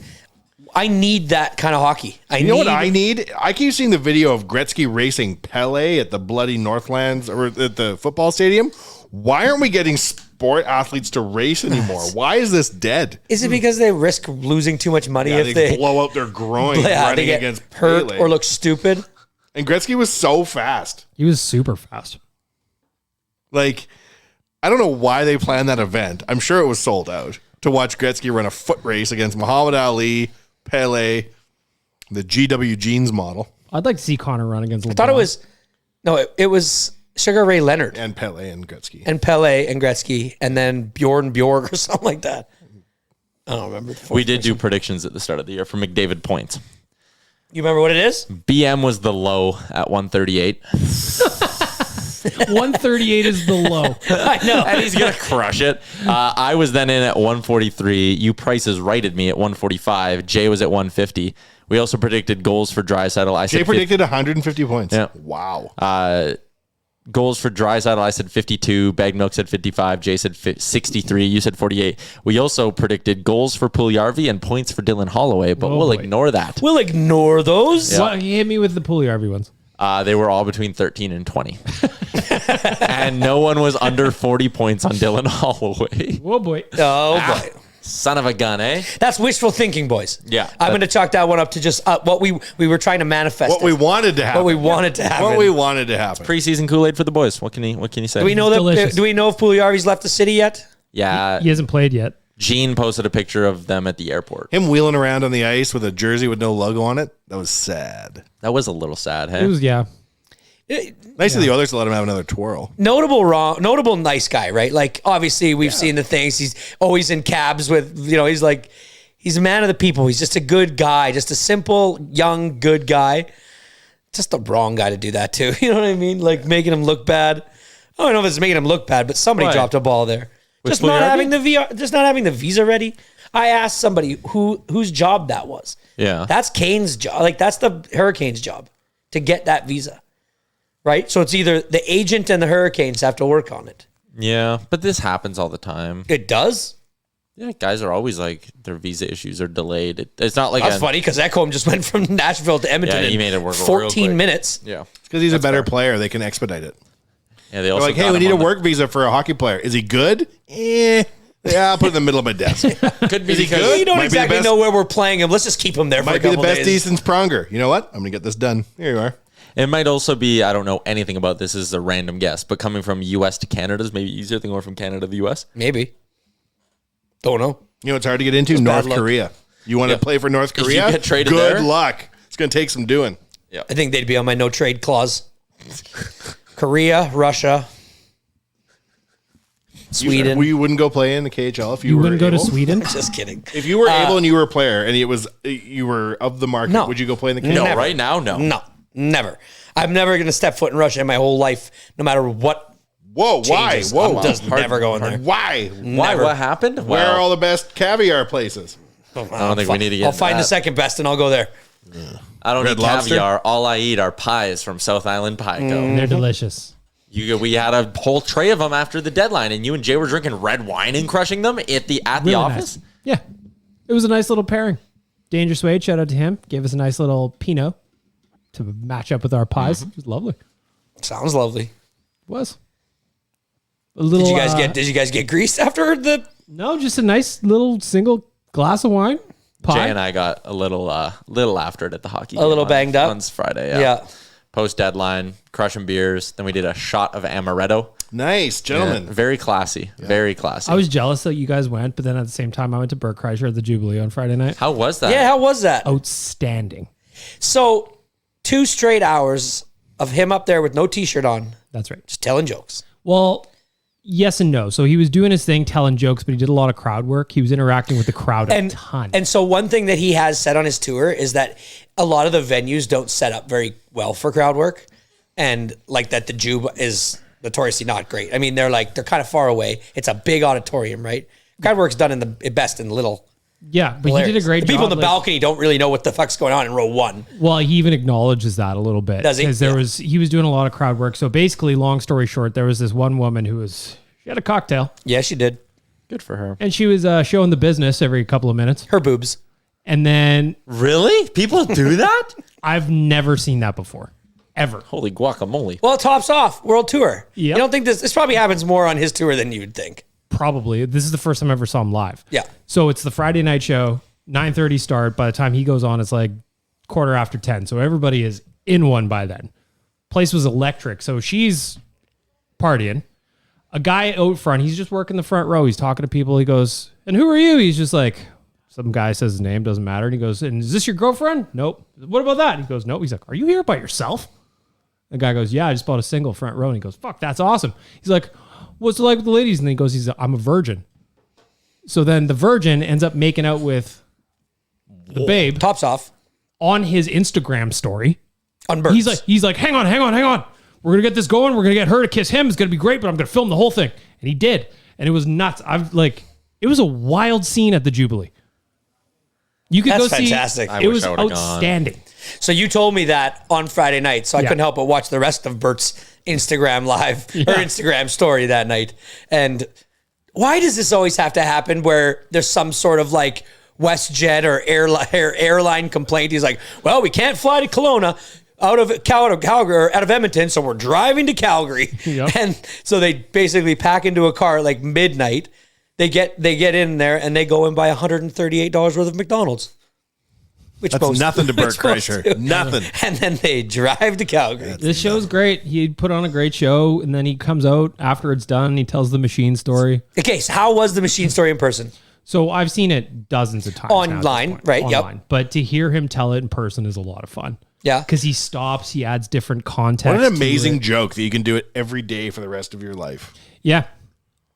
I need that kind of hockey. You know what I need? I keep seeing the video of Gretzky racing Pele at the bloody Northlands or at the football stadium. Why aren't we getting sport athletes to race anymore? Why is this dead? Is it because they risk losing too much money if they blow out their groin they running get against hurt Pele? or look stupid? And Gretzky was so fast. He was super fast. Like, I don't know why they planned that event. I'm sure it was sold out to watch Gretzky run a foot race against Muhammad Ali, Pele, the GW Jeans model. I'd like to see Connor run against LeBron. I thought it was Sugar Ray Leonard And Pele and Gretzky. and Pele and Gretzky and then Bjorn Bjork or something like that. I don't remember. We did do predictions at the start of the year for McDavid points. You remember what it is? BM was the low at 138. 138 is the low. I know. And he's going to crush it. I was then in at 143. You prices righted me at 145. Jay was at 150. We also predicted goals for Draisaitl. Jay predicted 150 points. Yeah. Wow. Goals for Draisaitl, I said 52. Bagnook said 55. Jay said 63. You said 48. We also predicted goals for Puljujarvi and points for Dylan Holloway, but we'll ignore that. We'll ignore those. Yeah. What, hit me with the Puljujarvi ones. They were all between 13 and 20. And no one was under 40 points on Dylan Holloway. Oh, boy. Oh, boy. Son of a gun, eh? That's wishful thinking, boys. Yeah. I'm going to chalk that one up to just what we were trying to manifest. What we wanted to happen. What we wanted to happen. What we wanted to happen. Preseason Kool-Aid for the boys. What can you say? Do we know Delicious. Do we know if Puljujarvi's left the city yet? Yeah. He hasn't played yet. Gene posted a picture of them at the airport. Him wheeling around on the ice with a jersey with no logo on it. That was sad. That was a little sad, hey? It was, yeah. Nice of the Oilers to let him have another twirl. Notable nice guy, right? Like, obviously we've seen the things. He's always in cabs with, he's a man of the people. He's just a good guy, just a simple, young, good guy. Just the wrong guy to do that to. You know what I mean? Like making him look bad. I don't know if it's making him look bad, but somebody What? dropped a ball there. With Just not Puljujarvi? having the visa ready. I asked somebody whose job that was. Yeah. That's Kane's job. Like, that's the Hurricanes' job to get that visa. Right? So it's either the agent and the Hurricanes have to work on it. Yeah, but this happens all the time. It does? Yeah, guys are always like, their visa issues are delayed. It's not like That's funny because Ekholm just went from Nashville to Edmonton Yeah, he in made it work real 14 quick. minutes. Yeah. It's because he's a better player. They can expedite it. Yeah, they They're also like, hey, got we him need a on the- work visa for a hockey player. Is he good? Yeah, I'll put it in the middle of my desk. Could be Is he because good? We don't Might be the exactly best- know where we're playing him. Let's just keep him there for a Might be couple the best days. Easton's Pronger. You know what? I'm going to get this done. Here you are. It might also be, I don't know anything about this, is a random guess, but coming from U.S. to Canada is maybe easier than going from Canada to the U.S. Maybe. Don't know. You know it's hard to get into? Just North bad luck. Korea. You want to play for North you Korea? get traded Good there? luck. It's going to take some doing. I think they'd be on my no trade clause. Korea, Russia, Sweden. You wouldn't go play in the KHL if you, You were wouldn't go to able? Sweden? Just kidding. If you were able and you were a player and you were of the market, No. would you go play in the KHL? No, Never. right now, no. No, never. I'm never going to step foot in Russia in my whole life, no matter what. Whoa, why? changes. Whoa. I'm just never going there. Why? Why? Never. What happened? Where are all the best caviar places? I don't think we need to get I'll into find the that. second best and I'll go there. I don't Red eat Lobster? caviar. All I eat are pies from South Island Pie Co. They're delicious. We had a whole tray of them after the deadline, and you and Jay were drinking red wine and crushing them at the Really office. nice. Yeah. It was a nice little pairing. Dangerous Wade, shout out to him. Gave us a nice little Pinot to match up with our pies. It was lovely. Sounds lovely. It was. A little, Did you guys get greased after the? No, just a nice little single glass of wine. Pie. Jay and I got a little after it at the hockey. A little game banged up? on Friday. Yeah. Post deadline, crushing beers. Then we did a shot of amaretto. Nice, gentlemen. Yeah, very classy. Very classy. I was jealous that you guys went, but then at the same time, I went to Burke Kreischer at the Jubilee on Friday night. How was that? Yeah. How was that? Outstanding. So 2 straight hours of him up there with no t-shirt on, That's right. just telling jokes. Well, yes and no. So he was doing his thing, telling jokes, but he did a lot of crowd work. He was interacting with the crowd a ton. And so one thing that he has said on his tour is that a lot of the venues don't set up very well for crowd work, and like that the Jube is notoriously not great. I mean, they're kind of far away. It's a big auditorium, right? Crowd work's done in the best in little Yeah, but Hilarious. he did a great The job. people in the like- balcony don't really know what the fuck's going on in row 1. Well, he even acknowledges that a little bit. Does he? Because he was doing a lot of crowd work. So basically, long story short, there was this one woman she had a cocktail Yeah, she did. Good for her. and she was showing the business every couple of minutes. Her boobs. And then Really? People do that? I've never seen that before, ever. Holy guacamole. Well, it tops off World Tour. Yep. You don't think this probably happens more on his tour than you'd think? Probably. This is the first time I ever saw him live. Yeah. So it's the Friday night show, 9:30 start. By the time he goes on, it's like 10:15. So everybody is in one by then. Place was electric. So she's partying. A guy out front, he's just working the front row. He's talking to people. He goes, "And who are you?" He's just like, some guy says his name, doesn't matter. And he goes, "And is this your girlfriend?" "Nope." "What about that?" He goes, "Nope." He's like, "Are you here by yourself?" The guy goes, "Yeah, I just bought a single front row." And he goes, "Fuck, that's awesome." He's like, "What's it like with the ladies?" And then he goes, "I'm a virgin." So then the virgin ends up making out with the babe Tops off on his Instagram story. on birds. He's like, hang on. We're going to get this going. We're going to get her to kiss him. It's going to be great, but I'm going to film the whole thing. And he did. And it was nuts. It was a wild scene at the Jubilee. You could That's go see. fantastic. I It wish was I would've gone. outstanding. So you told me that on Friday night, so I Yeah. couldn't help but watch the rest of Bert's Instagram live or Instagram story that night. And why does this always have to happen where there's some sort of like WestJet or airline complaint? He's like, "Well, we can't fly to Kelowna out of Calgary or out of Edmonton, so we're driving to Calgary." Yep. And so they basically pack into a car at like midnight. They get in there and they go and buy $138 worth of McDonald's. Which That's most- nothing to Bert which most Kreischer. do. Nothing. And then they drive to Calgary. This show's great. He put on a great show, and then he comes out after it's done. He tells the machine story. Okay, so how was the machine story in person? So I've seen it dozens of times now at this Online, point. right, yep. Online. But to hear him tell it in person is a lot of fun. Yeah. Because he stops, he adds different context. What an to amazing it. joke that you can do it every day for the rest of your life. Yeah.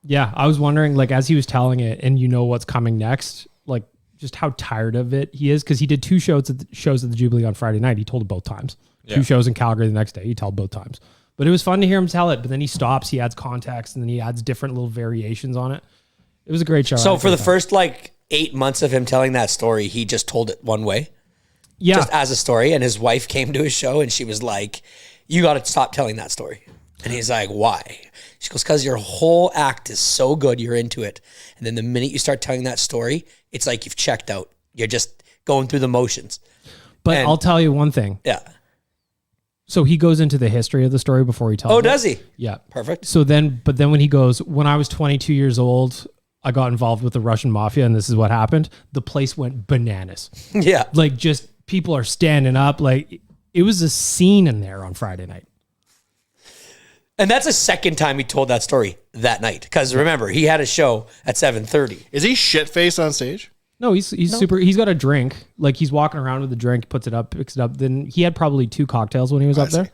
Yeah. I was wondering, like, as he was telling it and you know what's coming next, like, just how tired of it he is. Because he did 2 shows at the Jubilee on Friday night. He told it both times. Yeah. 2 shows in Calgary the next day. He told both times. But it was fun to hear him tell it. But then he stops, he adds context, and then he adds different little variations on it. It was a great show. I So had a for the great time. first like 8 months of him telling that story, he just told it one way, yeah. just as a story. And his wife came to his show and she was like, "You got to stop telling that story." And he's like, "Why?" She goes, "Because your whole act is so good. You're into it. And then the minute you start telling that story, it's like you've checked out. You're just going through the motions." But and- I'll tell you one thing. Yeah. So he goes into the history of the story before he tells Oh, it. does he? Yeah. Perfect. So then when he goes, when I was 22 years old, I got involved with the Russian mafia and this is what happened. The place went bananas. Yeah. Like, just people are standing up. Like, it was a scene in there on Friday night. And that's the second time he told that story that night. Because remember, he had a show at 7:30. Is he shit-faced on stage? No, he's super. He's got a drink. Like, he's walking around with a drink, puts it up, picks it up. Then he had probably 2 cocktails when he was up see. there.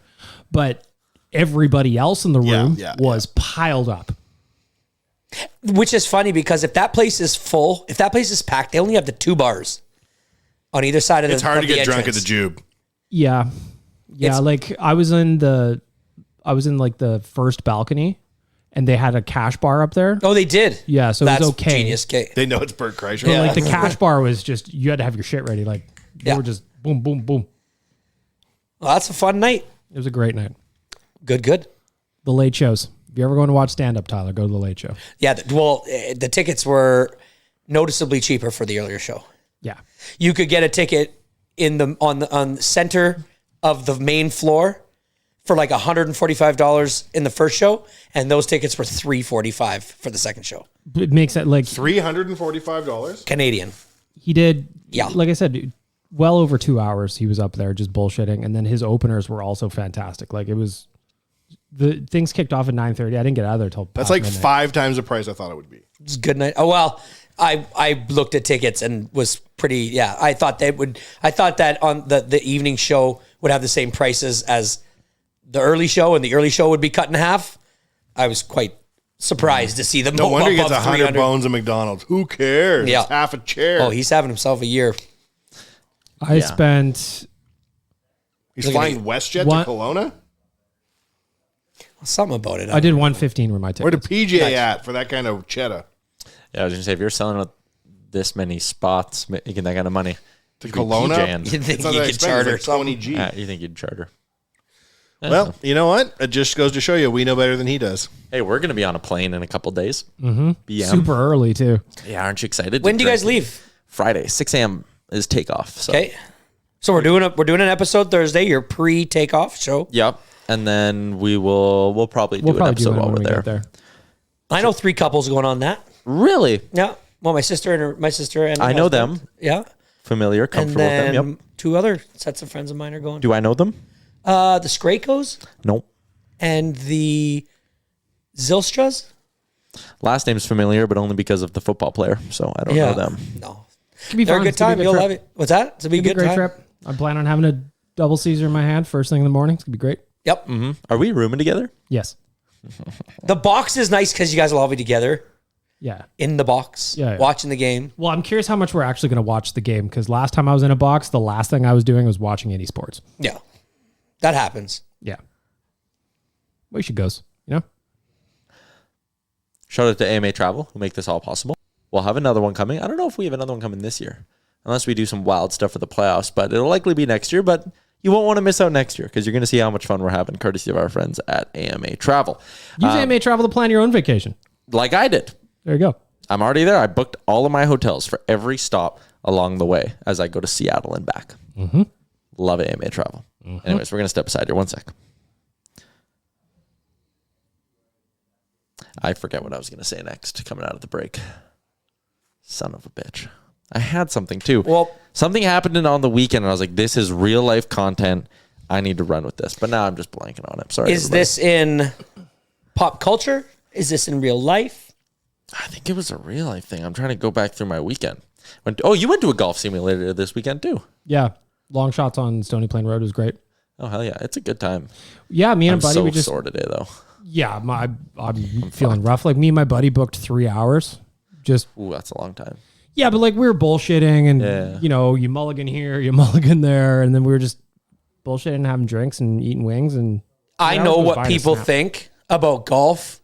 But everybody else in the room yeah, was piled up. Which is funny because if that place is full, if that place is packed, they only have the 2 bars on either side of the It's hard of to the get drunk at entrance. the Jube. Yeah. Yeah. It's- Like, I was in like the first balcony and they had a cash bar up there. Oh, they did. Yeah, so it That's was okay. genius. Okay. They know it's Bert Kreischer. Yeah. Like, the cash bar was just, you had to have your shit ready. Like, they Yeah. were just boom, boom, boom. Well, that's a fun night. It was a great night. Good. The late shows. If you're ever going to watch stand up, Tyler, go to the late show. Yeah. The tickets were noticeably cheaper for the earlier show. Yeah. You could get a ticket on the center of the main floor for like $145 in the first show, and those tickets were $345 for the second show. It makes it like $345? Canadian. he did. Yeah. Like I said, dude, well over 2 hours he was up there just bullshitting. And then his openers were also fantastic. Like, it was, the things kicked off at 9:30. I didn't get out of there till That's past like midnight. 5 times the price I thought it would be. It was a good night. Oh, well, I looked at tickets and was pretty, yeah. I thought that on the evening show would have the same prices as the early show, and the early show would be cut in half. I was quite surprised to see them No wonder he gets above 100 300. bones at McDonald's. Who cares? Yeah. It's half a chair. Oh, he's having himself a year. I spent He's Look at flying me. WestJet What? to Kelowna? Something about it. I did 115 with my tickets. Where the PJ Nice. at for that kind of cheddar? Yeah, I was gonna say if you're selling this many spots making that kind of money. To Kelowna? PJing. You think It's not you that could expensive, charter like Tony something? G. Yeah, you think you'd charter? Well, you know what? It just goes to show you we know better than he does. Hey, we're going to be on a plane in a couple days. BM. Super early too. Yeah, aren't you excited? When do you guys leave? Friday, 6 a.m. is takeoff. So. Okay. So we're doing an episode Thursday, your pre-takeoff show. Yep. And then we'll probably do an episode while we're get there. I know 3 couples going on that. Really? Yeah. Well, my sister and her I know husband. them. Yeah. Familiar, And comfortable with then them. Yep. 2 other sets of friends of mine are going. Do I know them? The Skrakos Nope. and the Zylstras. Last name's familiar, but only because of the football player. So I don't know them. No. It's gonna be They're fun. a good It's gonna time. be a You'll trip. love it. What's that? It's a It's gonna be a good great time. trip. I plan on having a double Caesar in my hand first thing in the morning. It's gonna be great. Yep. Are we rooming together? Yes. The box is nice because you guys will all be together Yeah. in the box, Yeah. watching the game. Well, I'm curious how much we're actually gonna watch the game because last time I was in a box, the last thing I was doing was watching any sports. Yeah. That happens. Yeah. We should goes. You know. Shout out to AMA Travel who make this all possible. We'll have another one coming. I don't know if we have another one coming this year, unless we do some wild stuff for the playoffs, but it'll likely be next year. But you won't want to miss out next year because you're going to see how much fun we're having, courtesy of our friends at AMA Travel. Use AMA Travel to plan your own vacation. Like I did. There you go. I'm already there. I booked all of my hotels for every stop along the way as I go to Seattle and back. Love AMA Travel. Anyways, we're going to step aside here. One sec. I forget what I was going to say next coming out of the break. Son of a bitch. I had something too. Well, something happened on the weekend and I was like, this is real life content. I need to run with this. But now I'm just blanking on it. Sorry. is everybody. this in pop culture? Is this in real life? I think it was a real life thing. I'm trying to go back through my weekend. You went to a golf simulator this weekend too. Yeah. Long shots on Stony Plain Road was great. Oh, hell yeah. It's a good time. Yeah, me and I'm a buddy, so we just sore today though. yeah, I'm feeling rough. Like me and my buddy booked 3 hours. Just Ooh, that's a long time. yeah, but like we were bullshitting and Yeah. you know, you mulligan here, you mulligan there, and then we were just bullshitting, having drinks and eating wings and I you know it was what fine to people snap. think about golf,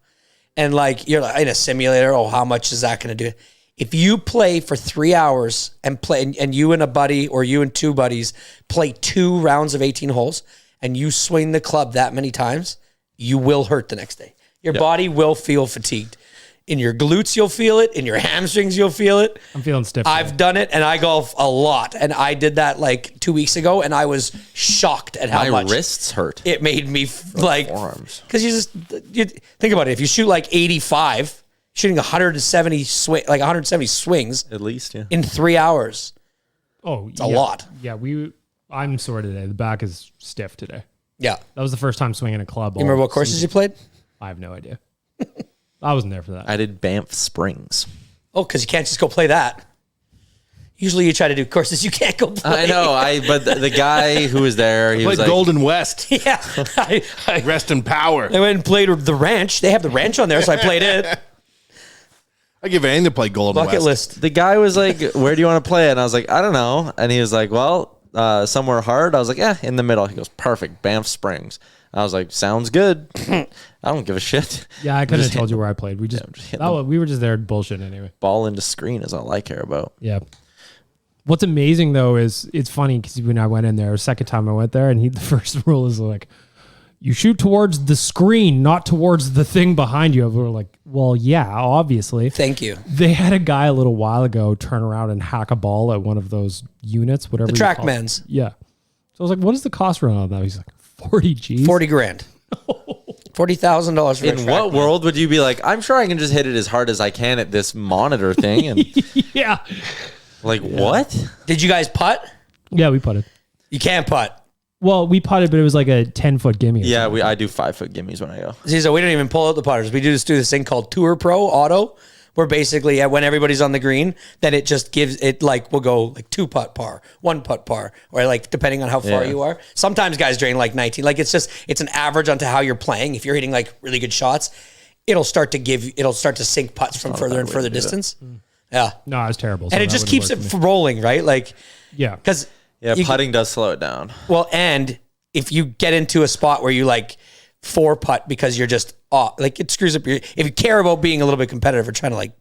and like you're like in a simulator. Oh, how much is that going to do? If you play for 3 hours and you and a buddy or you and 2 buddies play 2 rounds of 18 holes, and you swing the club that many times, you will hurt the next day. Your body will feel fatigued. In your glutes, you'll feel it. In your hamstrings, you'll feel it. I'm feeling stiff. I've done it, and I golf a lot. And I did that like 2 weeks ago, and I was shocked at how My much wrists hurt. it made me like, forearms. because you think about it. If you shoot like 85, shooting 170 swings At least, yeah. in 3 hours. Oh, It's a lot. Yeah, I'm sore today. The back is stiff today. Yeah. That was the first time swinging a club. You remember what courses you played? I have no idea. I wasn't there for that. I did Banff Springs. Oh, because you can't just go play that. Usually you try to do courses you can't go play. I know. But the guy who was there, he was Played like, Golden West. Yeah. I Rest in power. went and played the ranch. They have the ranch on there, so I played it. I give anything to play Golden Bucket West. list. the guy was like, where do you want to play? And I was like, I don't know. And he was like, well, somewhere hard. I was like, in the middle. He goes, perfect. Banff Springs. I was like, sounds good. I don't give a shit. Yeah, I couldn't Just have told hit- you where I played. We just, hit we were just there bullshit anyway. Ball into screen is all I care about. Yeah. What's amazing though is it's funny because when I went in there, second time I went there, and the first rule is like, you shoot towards the screen, not towards the thing behind you. We were like, well, yeah, obviously. Thank you. They had a guy a little while ago turn around and hack a ball at one of those units, whatever. The you call it. TrackMans. Yeah. So I was like, what is the cost run on that? He's like, 40 G's. 40 grand. $40,000 for a In what TrackMan. world would you be like, I'm sure I can just hit it as hard as I can at this monitor thing? And Yeah. like, what? Did you guys putt? Yeah, we putted. You can't putt. Well, we putted, but it was like a 10-foot gimme. or Yeah, something. I do 5-foot gimmies when I go. See, so we don't even pull out the putters. We just do this thing called Tour Pro Auto, where basically when everybody's on the green, then it just gives it like, we'll go like 2-putt par, 1-putt par, or like depending on how far Yeah. you are. Sometimes guys drain like 19. Like it's an average onto how you're playing. If you're hitting like really good shots, it'll start to sink putts from further and further distance. Yeah. No, it was terrible. And it just keeps it rolling, right? Like, Yeah. because Yeah, putting does slow it down. well, and if you get into a spot where you like 4-putt because you're just off, like it screws up if you care about being a little bit competitive or trying to like,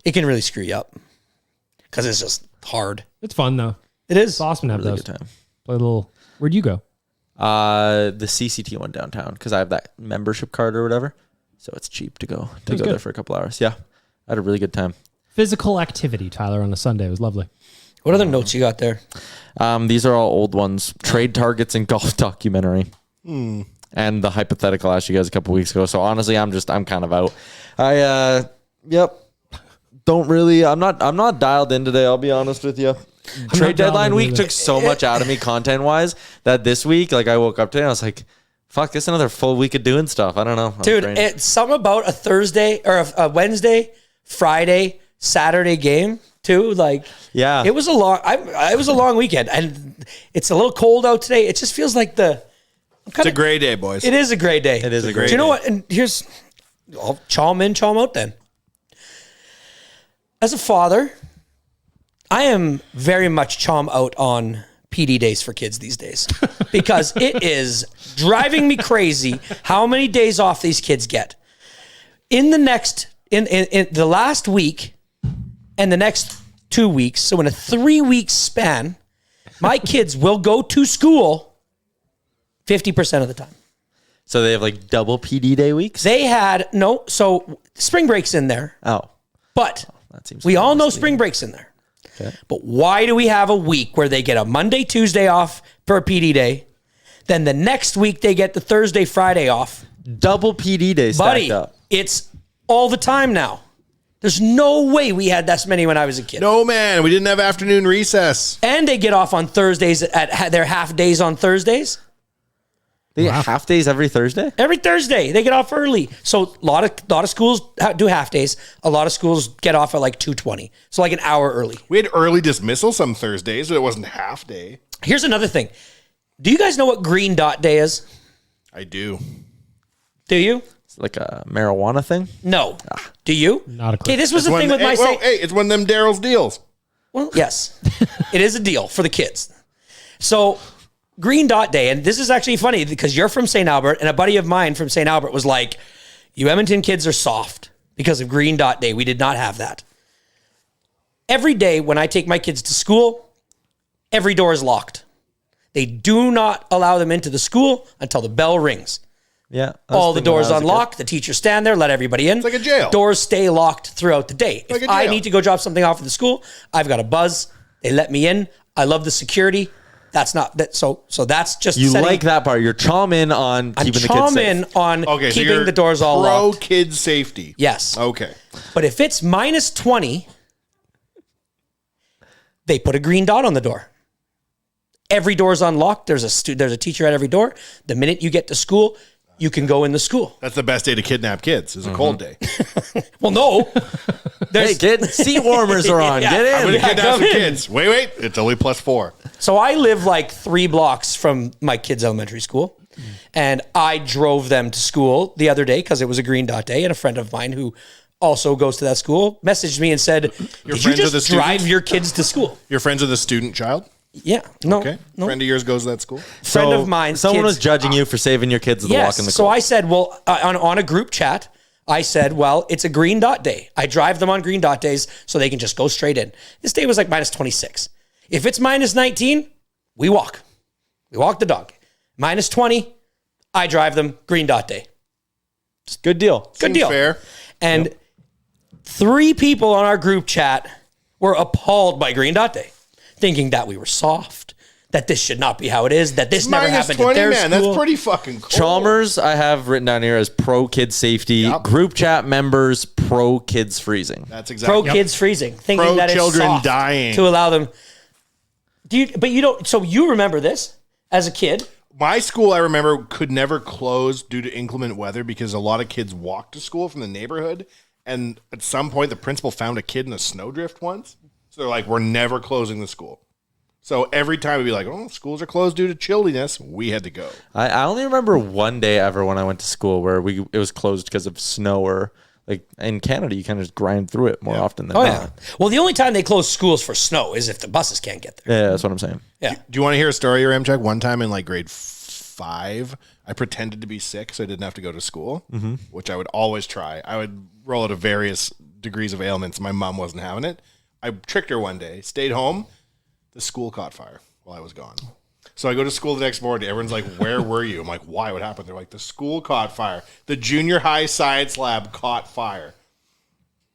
it can really screw you up. because it's just hard. It's fun though. It is. It's awesome to have Really those. good time. Play a little. Where'd you go? The CCT one downtown because I have that membership card or whatever, so it's cheap to go good. there for a couple hours. Yeah, I had a really good time. Physical activity, Tyler, on a Sunday. It was lovely. What other notes you got there? These are all old ones. Trade targets and golf documentary. And the hypothetical I asked you guys a couple weeks ago. So honestly, I'm kind of out. Don't really. I'm not dialed in today. I'll be honest with you. Trade deadline week took so much out of me content wise that this week, like I woke up today and I was like, fuck, it's another full week of doing stuff. I don't know. Dude, it's something about a Thursday or a Wednesday, Friday, Saturday game too. Like, yeah, it was a long weekend, and it's a little cold out today. It just feels like It's a gray day, boys. It is a great day. It is a great Do you know day. what? And here's, I'll chalm in, chalm out then. As a father, I am very much chalm out on PD days for kids these days because it is driving me crazy how many days off these kids get. In the last week and the next 2 weeks, so in a 3-week span, my kids will go to school 50% of the time. So they have like double PD day weeks. So spring break's in there, Oh, but that seems. we all know spring break's in there. Okay. But why do we have a week where they get a Monday, Tuesday off per PD day? Then the next week they get the Thursday, Friday off. double PD day stacked Buddy, up. it's all the time now. There's no way we had that many when I was a kid. No, man. We didn't have afternoon recess. And they get off on Thursdays at their half days on Thursdays. They get half days every Thursday. Every Thursday, they get off early. So a lot of schools do half days. A lot of schools get off at like 2:20. So like an hour early. We had early dismissal some Thursdays, but it wasn't half day. Here's another thing. Do you guys know what Green Dot Day is? I do. Do you? It's like a marijuana thing. No. Do you? Not a clue. Okay, this was the thing with my it's one of them Daryl's deals. Well, yes. It is a deal for the kids. So Green Dot Day, and this is actually funny because you're from St. Albert, and a buddy of mine from St. Albert was like, you Edmonton kids are soft because of Green Dot Day. We did not have that. Every day when I take my kids to school, every door is locked. They do not allow them into the school until the bell rings. Yeah. All the doors unlocked. The teachers stand there, let everybody in. It's like a jail. Doors stay locked throughout the day. Like If a I jail. need to go drop something off at the school, I've got a buzz. They let me in. I love the security. That's not that. So that's just You setting, like that part. You're chom in on I'm keeping the kids in safe. on Okay, so keeping you're the doors all pro locked. kids safety. Yes. Okay. But if it's minus 20, they put a green dot on the door. Every door's unlocked. There's a teacher at every door. The minute you get to school, you can go in the school. That's the best day to kidnap kids. Is a cold day. Well, no. Hey, kid, seat warmers are on. Yeah, Get I'm in. gonna kidnap come some in. kids. Wait. It's only +4. So I live like 3 blocks from my kids' elementary school. And I drove them to school the other day because it was a Green Dot Day. And a friend of mine who also goes to that school messaged me and said, did you friends with the just drive students? your kids to school? Your friends with a student child? Yeah. No. Okay. No. Friend of yours goes to that school? Friend of mine. Someone was judging you for saving your kids at the walk in the So cold. I said, well, on a group chat, I said, well, it's a Green Dot Day. I drive them on Green Dot Days so they can just go straight in. This day was like minus 26. If it's minus 19, we walk. We walk the dog. Minus 20, I drive them Green Dot Day. Good deal. Good Seems deal. fair. And 3 people on our group chat were appalled by Green Dot Day, thinking that we were soft, that this should not be how it is, that this never Minus happened 20, at their man. school. That's pretty fucking cool. Chalmers, I have written down here as pro kid safety. Yep. Group chat members, pro kids freezing. That's exactly. Pro kids freezing, thinking Pro that it's children soft dying. to allow them. But you don't. So you remember this as a kid? My school, I remember, could never close due to inclement weather because a lot of kids walked to school from the neighborhood. And at some point, the principal found a kid in a snowdrift once. So they're like, we're never closing the school. So every time we'd be like, oh, schools are closed due to chilliness. We had to go. I only remember one day ever when I went to school where it was closed because of snow or like in Canada, you kind of just grind through it more often than Oh not. yeah. Well, the only time they close schools for snow is if the buses can't get there. Yeah, that's what I'm saying. Yeah. Do you want to hear a story, Ramchek? One time in like grade 5, I pretended to be sick so I didn't have to go to school, which I would always try. I would roll out of various degrees of ailments. My mom wasn't having it. I tricked her one day, stayed home. The school caught fire while I was gone. So I go to school the next morning. Everyone's like, where were you? I'm like, why? What happened? They're like, the school caught fire. The junior high science lab caught fire.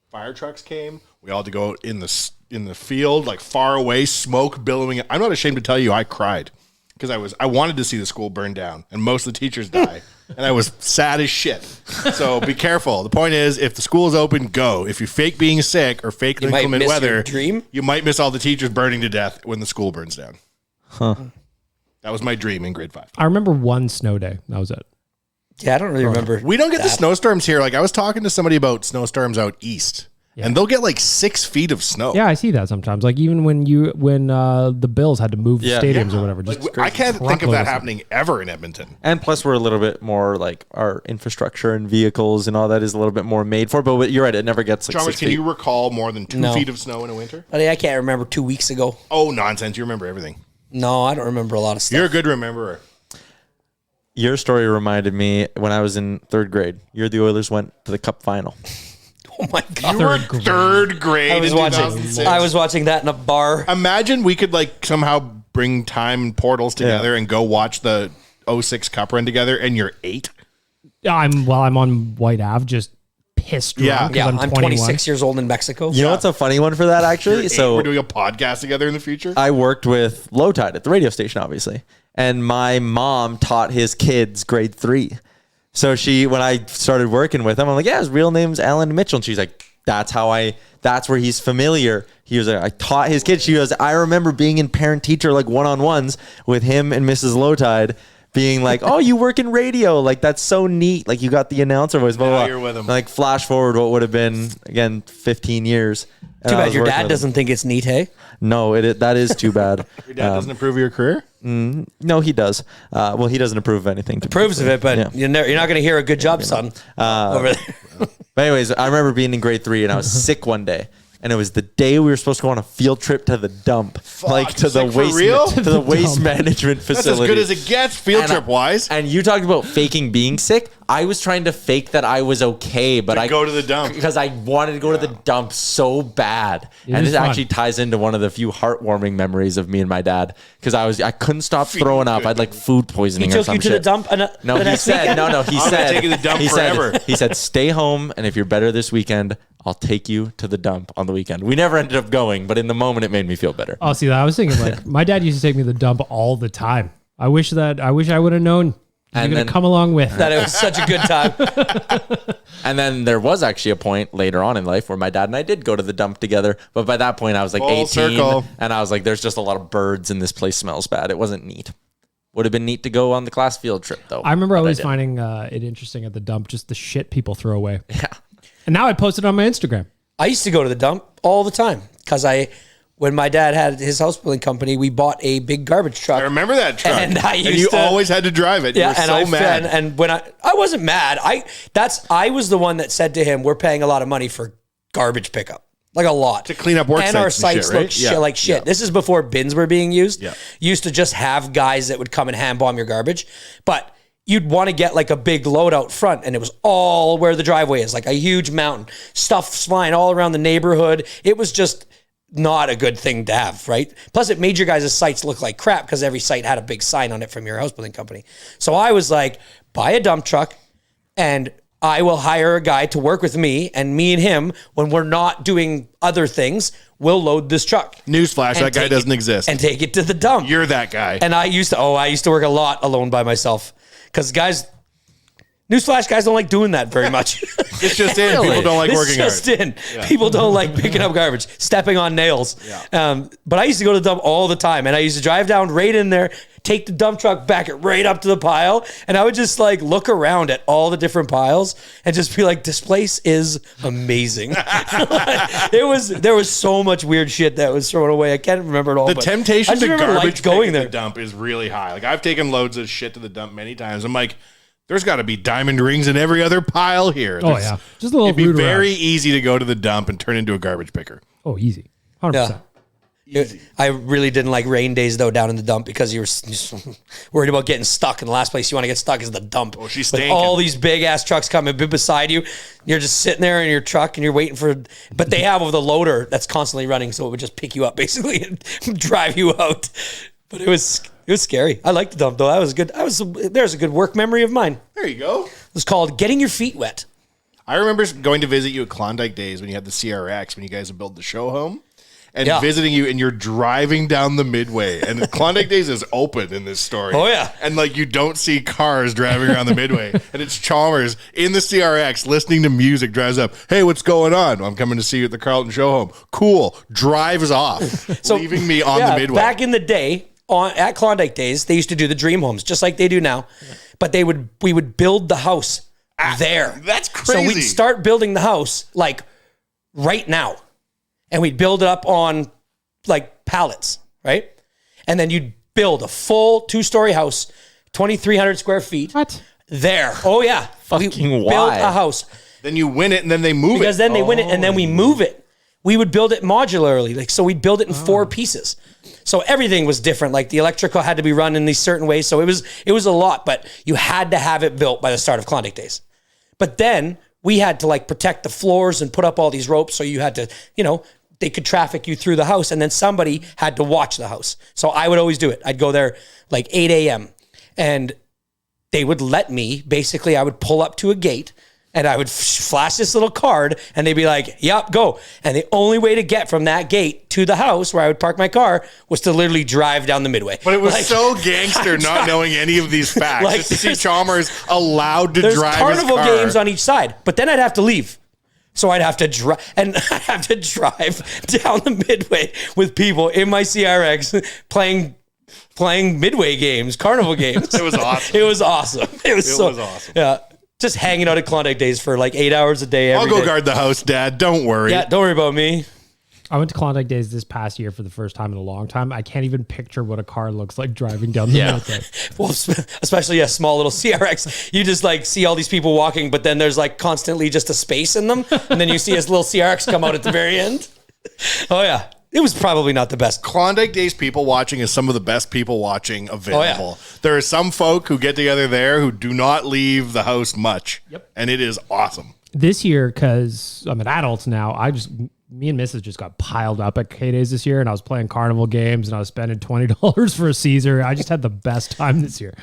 Fire trucks came. We all had to go out in the field, like far away, smoke billowing. I'm not ashamed to tell you I cried because I wanted to see the school burn down and most of the teachers die. And I was sad as shit. So be careful. The point is, if the school is open, go. If you fake being sick or fake inclement weather, you might miss all the teachers burning to death when the school burns down. Huh. That was my dream in grade 5. I remember one snow day. That was it. Yeah, I don't really remember. We don't get the snowstorms here. Like I was talking to somebody about snowstorms out east, and they'll get like 6 feet of snow. Yeah, I see that sometimes. Like even when the Bills had to move stadiums or whatever. Just like, I can't think of that happening ever in Edmonton. And plus, we're a little bit more like our infrastructure and vehicles and all that is a little bit more made for. But you're right; it never gets like Chalmers, 6 can feet. you recall more than 2 feet of snow in a winter? I can't remember 2 weeks ago. Oh, nonsense! You remember everything. No, I don't remember a lot of stuff. You're a good rememberer. Your story reminded me when I was in 3rd grade. The Oilers went to the Cup final. Oh my God. You were 3rd grade in 2006. I was watching that in a bar. Imagine we could like somehow bring time portals together and go watch the 06 Cup run together, and you're 8. I'm on White Ave, just pissed drunk. Yeah, I'm I'm 26 years old in Mexico. You know what's a funny one for that, actually? So we're doing a podcast together in the future. I worked with Low Tide at the radio station, obviously. And my mom taught his kids grade 3. So when I started working with him, I'm like, yeah, his real name's Alan Mitchell. And she's like, that's where he's familiar. He was like, I taught his kids. She goes, I remember being in parent-teacher like one-on-ones with him and Mrs. Lowtide being like, oh, you work in radio. Like, that's so neat. Like, you got the announcer voice. Blah, blah, blah. You're with him. Like, flash forward what would have been, again, 15 years. Too bad your dad doesn't think it's neat, hey? No, that is too bad. Your dad doesn't approve of your career? No, he does. Well, he doesn't approve of anything. Approves of it, but you're not going to hear a good job, son. Over there. But anyways, I remember being in grade 3 and I was sick one day. And it was the day we were supposed to go on a field trip to the dump, to the waste management facility. That's as good as it gets, field trip wise. And you talked about faking being sick. I was trying to fake that I was okay, but I go to the dump because I wanted to go to the dump so bad. And this actually ties into one of the few heartwarming memories of me and my dad because I couldn't stop throwing up. I had like food poisoning. He or took some you to shit. the dump. No, he said no. He said taking the dump forever. He said stay home, and if you're better this weekend, I'll take you to the dump on the weekend. We never ended up going, but in the moment, it made me feel better. Oh, see, I was thinking like my dad used to take me to the dump all the time. I wish I would have known. You're going to come along with that. It was such a good time. And then there was actually a point later on in life where my dad and I did go to the dump together. But by that point, I was like 18. And I was like, there's just a lot of birds and this place smells bad. It wasn't neat. Would have been neat to go on the class field trip, though. I remember always finding it interesting at the dump, just the shit people throw away. Yeah. And now I post it on my Instagram. I used to go to the dump all the time because when my dad had his house building company, we bought a big garbage truck. I remember that truck. And you always had to drive it. Yeah, you were so mad. And when I wasn't mad. I was the one that said to him, we're paying a lot of money for garbage pickup. Like a lot. To clean up work sites. And our sites look like shit. Yeah. This is before bins were being used. Yeah. You used to just have guys that would come and hand bomb your garbage. But you'd want to get like a big load out front, and it was all where the driveway is, like a huge mountain. Stuff's flying all around the neighborhood. It was just not a good thing to have, right? Plus, it made your guys' sites look like crap because every site had a big sign on it from your house building company. So I was like, buy a dump truck, and I will hire a guy to work with me, and me and him, when we're not doing other things, we'll load this truck. Newsflash, that guy doesn't exist. And take it to the dump. You're that guy. And I used to work a lot alone by myself. Because newsflash, guys don't like doing that very much. It's just in. Really? People don't like working hard. It's just in. Yeah. People don't like picking up garbage, stepping on nails. Yeah. But I used to go to the dump all the time. And I used to drive down right in there, take the dump truck, back it right up to the pile. And I would just like look around at all the different piles and just be like, this place is amazing. There was so much weird shit that was thrown away. I can't remember it all. The temptation to garbage going there. The dump is really high. Like I've taken loads of shit to the dump many times. I'm like, there's got to be diamond rings in every other pile here. Yeah. Just a little. It'd be very easy to go to the dump and turn into a garbage picker. Oh, easy. 100%. I really didn't like rain days though down in the dump because you were just worried about getting stuck, and the last place you want to get stuck is the dump. Oh, she's with stinking. all these big ass trucks coming beside you. You're just sitting there in your truck and you're waiting for. But they have the loader that's constantly running, so it would just pick you up basically and drive you out. But it was scary. I liked the dump though. That was good. There's a good work memory of mine. There you go. It was called Getting Your Feet Wet. I remember going to visit you at Klondike Days when you had the CRX, when you guys would build the show home. And visiting you, and you're driving down the Midway, and Klondike Days is open in this story. Oh, yeah. And like you don't see cars driving around the Midway, and it's Chalmers in the CRX listening to music, drives up. Hey, what's going on? I'm coming to see you at the Carlton Show Home. Cool. Drives off, leaving me on the Midway. Back in the day, at Klondike Days, they used to do the dream homes just like they do now, but we would build the house there. That's crazy. So we'd start building the house like right now. And we'd build it up on like pallets, right? And then you'd build a full 2-story house, 2,300 square feet. What? There. Oh, yeah. Fucking build why? a house. Then you win it, and then they move Because it. then they win it, and then we move it. We would build it modularly. So we'd build it in 4 pieces. So everything was different. Like the electrical had to be run in these certain ways. So it was a lot, but you had to have it built by the start of Klondike Days. But then we had to like protect the floors and put up all these ropes. So you had to, they could traffic you through the house, and then somebody had to watch the house. So I would always do it. I'd go there like 8 a.m. and they would let me, basically I would pull up to a gate and I would flash this little card and they'd be like, yep, go. And the only way to get from that gate to the house where I would park my car was to literally drive down the Midway. But it was so gangster not knowing any of these facts. Like, just to see Chalmers allowed to there's drive carnival his car. games on each side, but then I'd have to leave. So I'd have to drive, and I'd have to drive down the Midway with people in my CRX playing Midway games, carnival games. It was awesome. It was awesome. It was awesome. Yeah. Just hanging out at Klondike Days for like 8 hours a day. I'll every go day. guard the house, Dad. Don't worry. Yeah, don't worry about me. I went to Klondike Days this past year for the first time in a long time. I can't even picture what a car looks like driving down the Midway. Well, especially a small little CRX. You just like see all these people walking, but then there's like constantly just a space in them. And then you see his little CRX come out at the very end. Oh, yeah. It was probably not the best. Klondike Days people watching is some of the best people watching available. Oh, yeah. There are some folk who get together there who do not leave the house much. Yep. And it is awesome. This year, because I'm an adult now, me and Mrs. just got piled up at K-Days this year, and I was playing carnival games, and I was spending $20 for a Caesar. I just had the best time this year.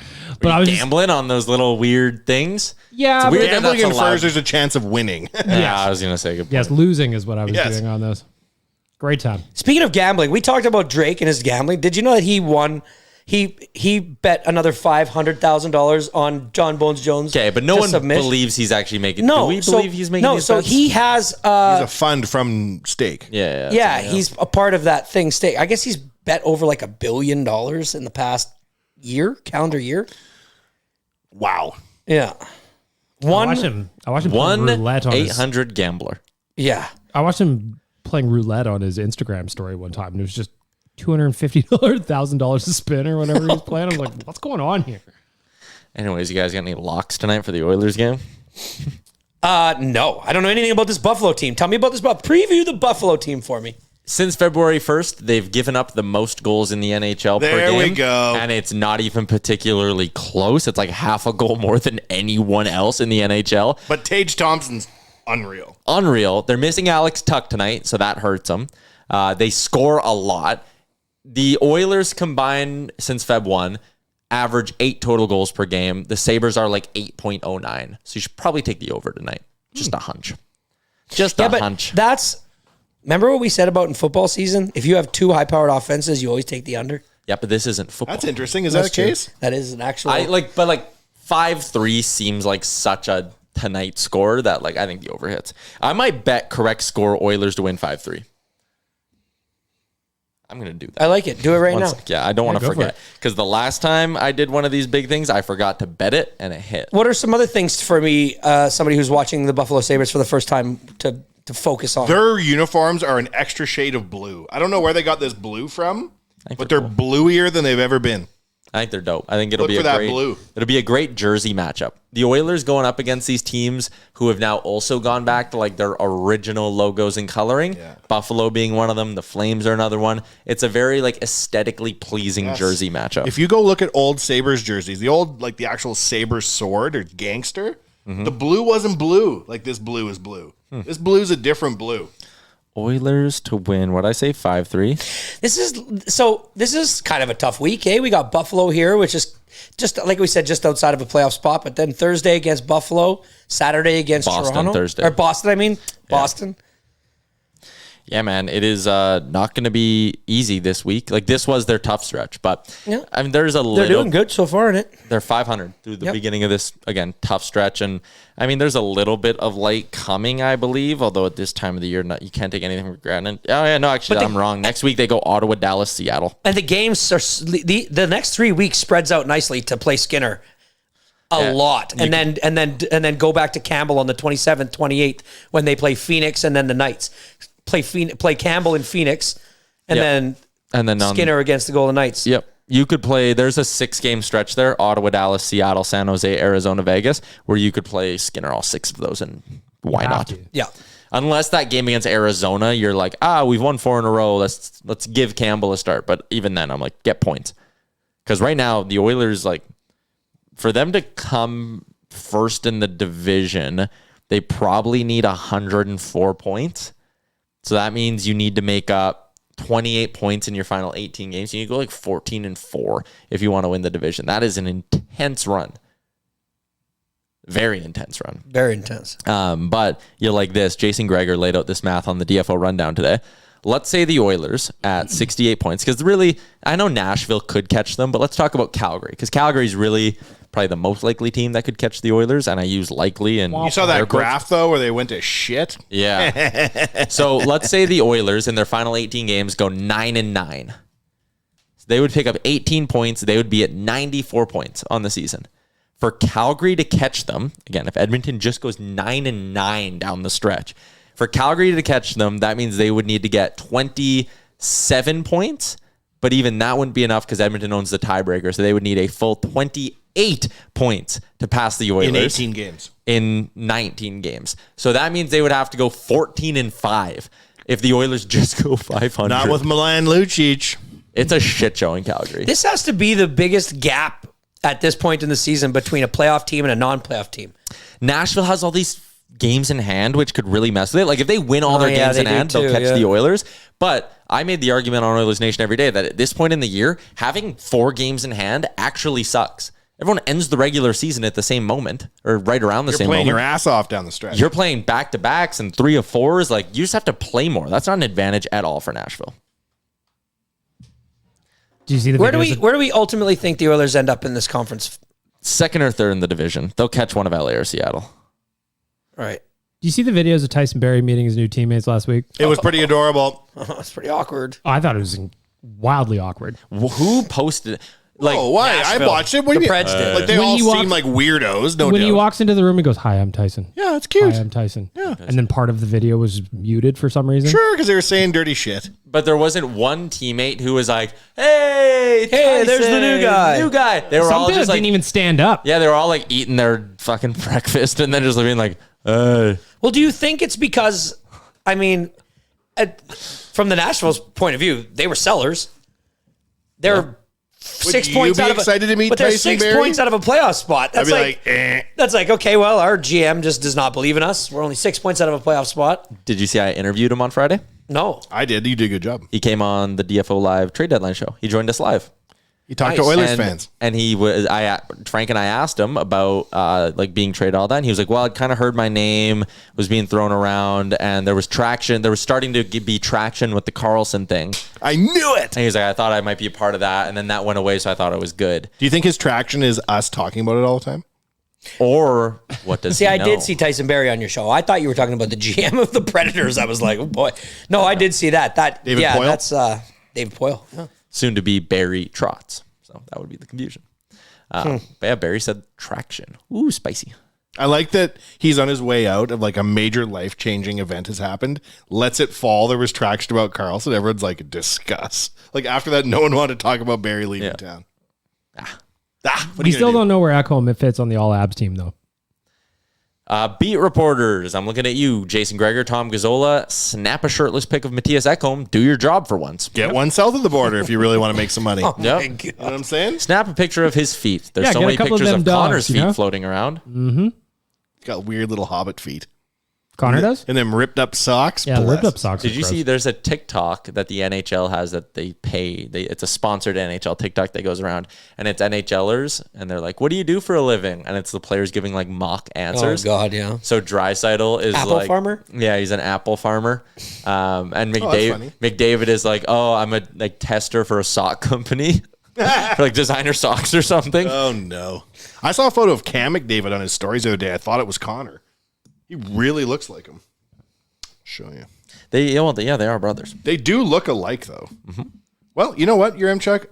But I was Gambling on those little weird things. Yeah, It's weird that Gambling that's infers allowed. there's a chance of winning. Yeah, I was gonna say good point. yes, losing is what I was Yes. doing on those. Great time. Speaking of gambling, we talked about Drake and his gambling. Did you know that he won? He bet another $500,000 on Jon Bones Jones. Okay, but no to one submit. believes he's actually making. No, do we believe he's making? No, these so bets? he has. He's a fund from Stake. Yeah. He's a part of that thing. I guess he's bet over like $1 billion in the past calendar year. Wow. Yeah. I watched him playing roulette on his, 1-800 gambler. Yeah. I watched him playing roulette on his Instagram story one time, and it was just $250,000 a spin or whatever he was playing. I was like, what's going on here? Anyways, you guys got any locks tonight for the Oilers game? No, I don't know anything about this Buffalo team. Tell me about this. Preview the Buffalo team for me. Since February 1st, they've given up the most goals in the NHL per There game. we go. And it's not even particularly close. It's like half a goal more than anyone else in the NHL. But Tage Thompson's unreal. Unreal. They're missing Alex Tuck tonight, so that hurts them. They score a lot. The Oilers combined since Feb 1 average 8 total goals per game. The Sabres are like 8.09. So you should probably take the over tonight. Just a hunch. Just a hunch. Remember what we said about in football season? If you have 2 high-powered offenses, you always take the under. Yeah, but this isn't football. That's interesting. Is that the case? That is an actual. But 5-3 seems like such a tonight score that I think the over hits. I might bet correct score Oilers to win 5-3. I'm going to do that. I like it. Do it right One now. sec. Yeah, I don't want to go for forget. it. Because the last time I did one of these big things, I forgot to bet it, and it hit. What are some other things for me, somebody who's watching the Buffalo Sabres for the first time, to focus on? Their uniforms are an extra shade of blue. I don't know where they got this blue from, but they're bluier than they've ever been. I think they're dope. I think it'll Look be for a that great blue. It'll be a great jersey matchup. The Oilers going up against these teams who have now also gone back to like their original logos and coloring. Yeah. Buffalo being one of them. The Flames are another one. It's a very like aesthetically pleasing jersey matchup. If you go look at old Sabres jerseys, the old like the actual Sabres sword or gangster, the blue wasn't blue like this blue is blue. This blue's a different blue. Oilers to win, what'd I say, 5-3? This is kind of a tough week, eh? We got Buffalo here, which is just like we said, just outside of a playoff spot. But then Thursday against Buffalo, Saturday against Boston, Toronto, Thursday. or Boston. I mean, Boston. Yeah, man, it is not going to be easy this week. Like, this was their tough stretch, but Yeah. I mean, there's a They're little... doing good so far in it. They're 500 through the Yep. beginning of this, again, tough stretch. And, I mean, there's a little bit of light coming, I believe, although at this time of the year, you can't take anything for granted. Oh, yeah, no, actually, I'm wrong. Next week, they go Ottawa, Dallas, Seattle. And the games are the next 3 weeks spreads out nicely to play Skinner a lot, and then go back to Campbell on the 27th, 28th when they play Phoenix, and then the Knights play Campbell in Phoenix, and then Skinner against the Golden Knights. Yep. You could play, there's a 6-game stretch there, Ottawa, Dallas, Seattle, San Jose, Arizona, Vegas, where you could play Skinner all 6 of those, and why not? Yeah. Unless that game against Arizona, you're like, we've won 4 in a row, let's give Campbell a start. But even then, I'm like, get points. Because right now, the Oilers, like, for them to come first in the division, they probably need 104 points. So that means you need to make up 28 points in your final 18 games. You need to go like 14-4 if you want to win the division. That is an intense run. Very intense run. Very intense. But you're like this. Jason Greger laid out this math on the DFO rundown today. Let's say the Oilers at 68 points, because really, I know Nashville could catch them, but let's talk about Calgary, because Calgary's really probably the most likely team that could catch the Oilers, and I use likely. And You saw that graph, though, where they went to shit? Yeah. So let's say the Oilers in their final 18 games go 9-9. So they would pick up 18 points. They would be at 94 points on the season. For Calgary to catch them, again, if Edmonton just goes 9-9 down the stretch, for Calgary to catch them, that means they would need to get 27 points, but even that wouldn't be enough because Edmonton owns the tiebreaker, so they would need a full 28 points to pass the Oilers. In 18 games. In 19 games. So that means they would have to go 14-5 if the Oilers just go 500. Not with Milan Lucic. It's a shit show in Calgary. This has to be the biggest gap at this point in the season between a playoff team and a non-playoff team. Nashville has all these games in hand, which could really mess with it. Like if they win all their games in hand, they'll catch the Oilers. But I made the argument on Oilers Nation every day that at this point in the year, having 4 games in hand actually sucks. Everyone ends the regular season at the same moment, or right around the same moment. You're playing your ass off down the stretch. You're playing back-to-backs and 3 of 4s. Like you just have to play more. That's not an advantage at all for Nashville. Do you see the where do we ultimately think the Oilers end up in this conference? 2nd or 3rd in the division. They'll catch one of LA or Seattle. Right. Do you see the videos of Tyson Barrie meeting his new teammates last week? It was pretty adorable. It's pretty awkward. Oh, I thought it was wildly awkward. Who posted it? Like, Oh, why? Nashville. I watched it. What do The you mean? Preds did. Like they When all he seem walked- like weirdos. No When he doubt. walks into the room, he goes, "Hi, I'm Tyson." Yeah, it's cute. Hi, I'm Tyson. Yeah. And then part of the video was muted for some reason. Sure, because they were saying dirty shit. But there wasn't one teammate who was like, "Hey, Hey, there's the new guy." New guy." They were Some all dude just like, didn't even stand up. yeah, they were all like eating their fucking breakfast and then just being like, Well, do you think it's because, I mean, from the Nashville's point of view, they were sellers. They're 6 Would points you be out of excited to meet but they're Tyson 6 Barrie? points out of a playoff spot. I'd That's be like, like, that's like, okay, well, our GM just does not believe in us. We're only 6 points out of a playoff spot. Did you see I interviewed him on Friday? No. I did. You did a good job. He came on the DFO Live trade deadline show. He joined us live. You talked to Nice. Oilers and, fans. And he was, Frank and I asked him about like being traded, all that. And he was like, well, I'd kind of heard my name was being thrown around and there was traction. There was starting to be traction with the Carlson thing. I knew it. And he was like, I thought I might be a part of that. And then that went away. So I thought it was good. Do you think his traction is us talking about it all the time? Or what does See, he I know? did see Tyson Barrie on your show. I thought you were talking about the GM of the Predators. I was like, oh boy. No, I did see that. David Poile? That's David Poile. Yeah. Soon to be Barry Trotz. So that would be the confusion. But yeah, Barry said traction. Ooh, spicy. I like that he's on his way out of like a major life-changing event has happened. Lets it fall. There was traction about Carlson. Everyone's like, discuss. Like after that, no one wanted to talk about Barry leaving town. What We still don't know where Ekholm fits on the all abs team though. Beat reporters. I'm looking at you, Jason Greger, Tom Gazzola. Snap a shirtless pic of Mattias Ekholm. Do your job for once. Get one south of the border if you really want to make some money. Yep. You know what I'm saying? Snap a picture of his feet. There's Yeah, so get a many couple of pictures them of dogs, Connor's you feet know? floating around. He's got weird little hobbit feet. Connor does? And them ripped up socks. Yeah, Bless. ripped up socks. Did are you gross. see there's a TikTok that the NHL has that they pay? It's a sponsored NHL TikTok that goes around, and it's NHLers, and they're like, what do you do for a living? And it's the players giving like mock answers. Oh, God, yeah. So Draisaitl is Apple like farmer? Yeah, he's an apple farmer. And that's funny. McDavid is like, oh, I'm a like tester for a sock company. For like designer socks or something. Oh, no. I saw a photo of Cam McDavid on his stories the other day. I thought it was Connor. He really looks like him. Show you. They are brothers. They do look alike, though. Well, you know what, Yaremchuk?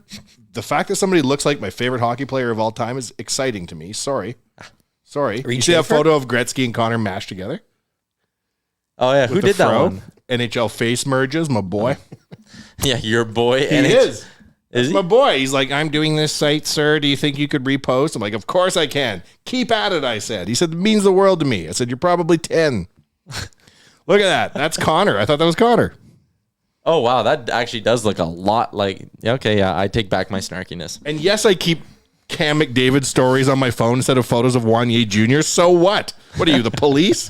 The fact that somebody looks like my favorite hockey player of all time is exciting to me. Sorry. You see that photo of Gretzky and Connor mashed together? Oh yeah, who With the did that fro? one? NHL face merges, my boy. Yeah, your boy. He is. Is he? My boy. He's like, I'm doing this site, sir. Do you think you could repost? I'm like, of course I can. Keep at it, I said. He said, it means the world to me. I said, you're probably 10. Look at that. That's Connor. I thought that was Connor. Oh wow, that actually does look a lot like. Okay, yeah, I take back my snarkiness. And yes, I keep Cam McDavid stories on my phone instead of photos of Wanye Jr. So what? What are you, the police?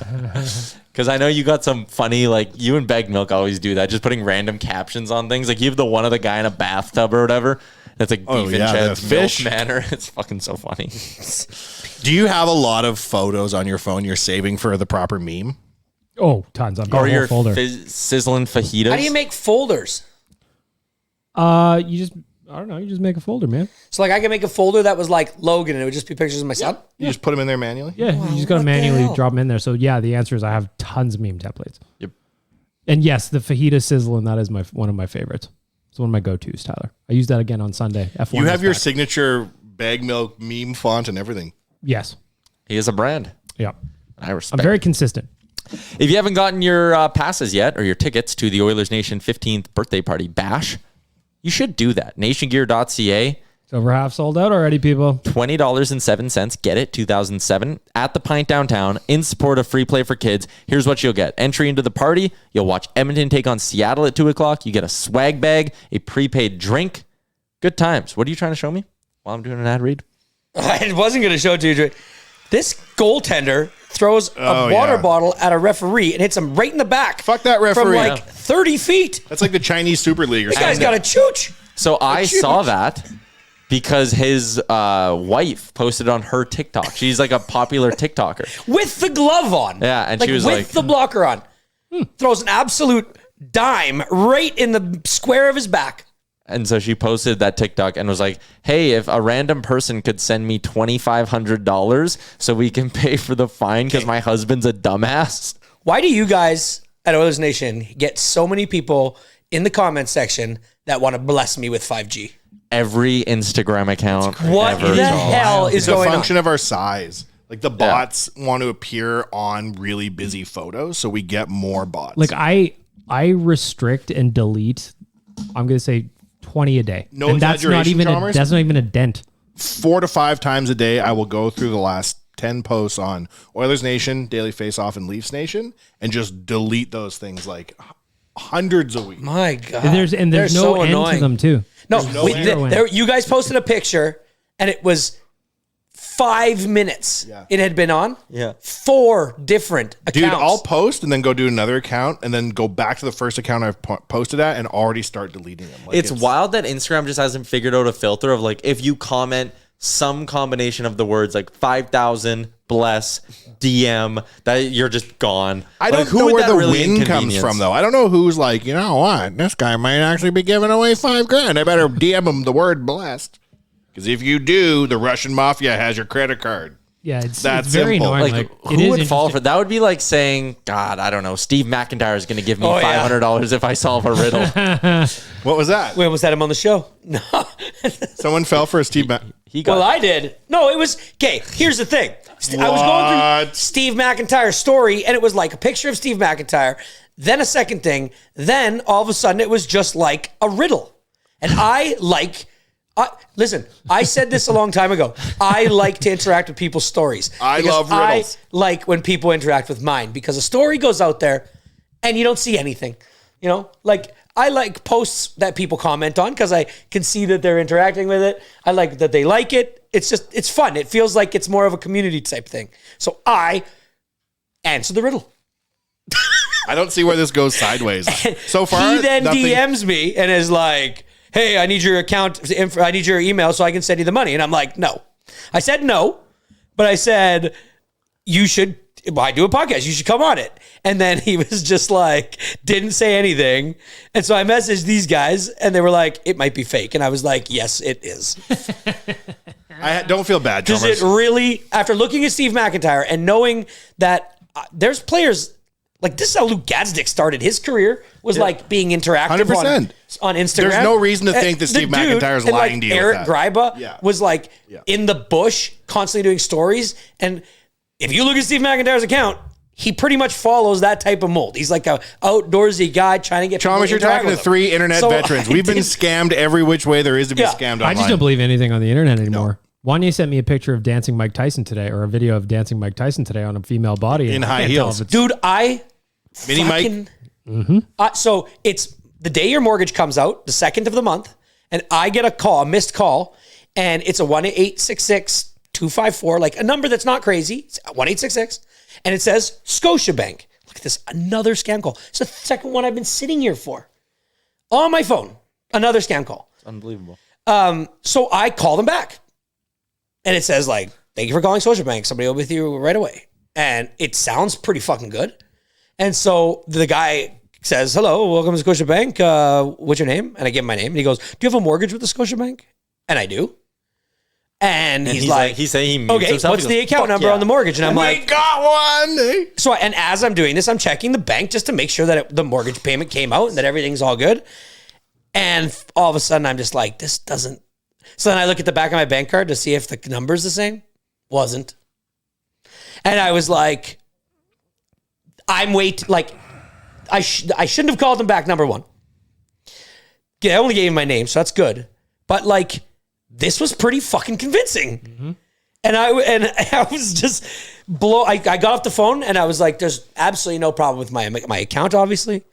Because I know you got some funny, like you and Bag Milk always do that, just putting random captions on things. Like you have the one of the guy in a bathtub or whatever. That's like Oh, beef yeah, and the Chad's fish. milk manner. It's fucking so funny. Do you have a lot of photos on your phone you're saving for the proper meme? Oh, tons. I've got Or a whole your folder. sizzling fajitas. How do you make folders? You just, I don't know. You just make a folder, man. So, like, I can make a folder that was like Logan, and it would just be pictures of my son. You just put them in there manually? Yeah, you just got to what the manually hell? drop them in there. So yeah, the answer is I have tons of meme templates. Yep. And yes, the fajita sizzling, that is one of my favorites. It's one of my go-tos, Tyler. I used that again on Sunday. F1 You have is your back. Bag Milk meme font and everything. Yes. He is a brand. Yeah. I respect. I'm very consistent. If you haven't gotten your passes yet or your tickets to the Oilers Nation 15th birthday party bash, you should do that. Nationgear.ca. It's over half sold out already, people. $20.07. Get it. 2007 at the Pint downtown in support of free play for kids. Here's what you'll get. Entry into the party. You'll watch Edmonton take on Seattle at 2:00. You get a swag bag, a prepaid drink. Good times. What are you trying to show me while I'm doing an ad read? I wasn't going to show it to you. This goaltender throws a water bottle at a referee and hits him right in the back. Fuck that referee. From like 30 feet. That's like the Chinese Super League or This guy's something. got a chooch. So I saw that because his wife posted on her TikTok. She's like a popular TikToker. With the glove on. Yeah, and she was with like- the blocker on. Throws an absolute dime right in the square of his back. And so she posted that TikTok and was like, hey, if a random person could send me $2,500 so we can pay for the fine because my husband's a dumbass. Why do you guys at Oilers Nation get so many people in the comment section that want to bless me with 5G? Every Instagram account. What ever. the hell is It's a going function on? of our size. Like the bots want to appear on really busy photos, so we get more bots. Like I restrict and delete, I'm going to say 20 a day. No and that's not exaggeration, even Chalmers? that's not even a dent. 4 to 5 times a day, I will go through the last 10 posts on Oilers Nation, Daily Faceoff, and Leafs Nation, and just delete those things like hundreds a week. My God. And there's They're no so end annoying. to them too. No, no end. you guys posted a picture and it was 5 minutes it had been on. Yeah. 4 different accounts. Dude, I'll post and then go do another account and then go back to the first account I've posted at and already start deleting them. Like It's wild that Instagram just hasn't figured out a filter of like, if you comment some combination of the words like 5,000, bless, DM, that you're just gone. I don't Like, who know would where that the really win comes inconvenience? from, though. I don't know who's like, you know what? This guy might actually be giving away $5,000. I better DM him the word blessed. Because if you do, the Russian mafia has your credit card. Yeah, it's That's very simple. annoying. Like, it who is would fall interesting. for that? Would be like saying, God, I don't know, Steve McIntyre is going to give me Oh, yeah. $500 if I solve a riddle. What was that? We almost had him on the show. No. Someone fell for a Steve. He got Well, I did. No, it was... Okay, here's the thing. I was going through What? Steve McIntyre's story, and it was like a picture of Steve McIntyre, then a second thing, then all of a sudden it was just like a riddle. And I Listen, I said this a long time ago. I like to interact with people's stories. I love riddles. I like when people interact with mine because a story goes out there and you don't see anything. You know, like I like posts that people comment on because I can see that they're interacting with it. I like that they like it. It's fun. It feels like it's more of a community type thing. So I answer the riddle. I don't see where this goes sideways. So far, he then nothing. DMs me and is like, hey, I need your account. I need your email so I can send you the money. And I'm like, no. I said no, but I said, you should, I do a podcast. You should come on it. And then he was just like, didn't say anything. And so I messaged these guys and they were like, it might be fake. And I was like, yes, it is. I don't feel bad, Does Chalmers. it really, after looking at Steve McIntyre and knowing that there's players, like this is how Luke Gazdick started his career, was like being interactive 100%. on Instagram. There's no reason to think that The Steve dude, McIntyre's and, lying to you with Eric that. Greiba Yeah. was like in the bush, constantly doing stories. And if you look at Steve McIntyre's account, he pretty much follows that type of mold. He's like a outdoorsy guy trying to get people Chalmers, to you're interact talking to with him. 3 internet So veterans. I We've been did- scammed every which way there is to be Yeah. scammed I online. just don't believe anything on the internet anymore. Wanya sent me a picture of dancing Mike Tyson today, or a video of dancing Mike Tyson today on a female body. In and I high can't tell heels. if it's- Dude, I Mini Mike? fucking... So it's the day your mortgage comes out, the 2nd of the month, and I get a missed call, and it's a 1-866-254, like a number that's not crazy. It's 1-866, and it says Scotiabank. Look at this, another scam call. It's the second one I've been sitting here for. On my phone, another scam call. Unbelievable. So I call them back. And it says like, thank you for calling Scotiabank. Somebody will be with you right away. And it sounds pretty fucking good. And so the guy says, hello, welcome to Scotiabank. What's your name? And I give him my name. And he goes, do you have a mortgage with the Scotiabank? And I do. And he's like, he's saying he mutes okay, himself. what's He the goes, account "Fuck number yeah." on the mortgage? And I'm We like, got one. so, and as I'm doing this, I'm checking the bank just to make sure that the mortgage payment came out and that everything's all good. And all of a sudden, I'm just like, this doesn't. So then I look at the back of my bank card to see if the number's the same. Wasn't. And I was like, I shouldn't have called them back, number one. Yeah, I only gave him my name, so that's good. But like, this was pretty fucking convincing. Mm-hmm. And I was just I got off the phone and I was like, there's absolutely no problem with my account, obviously.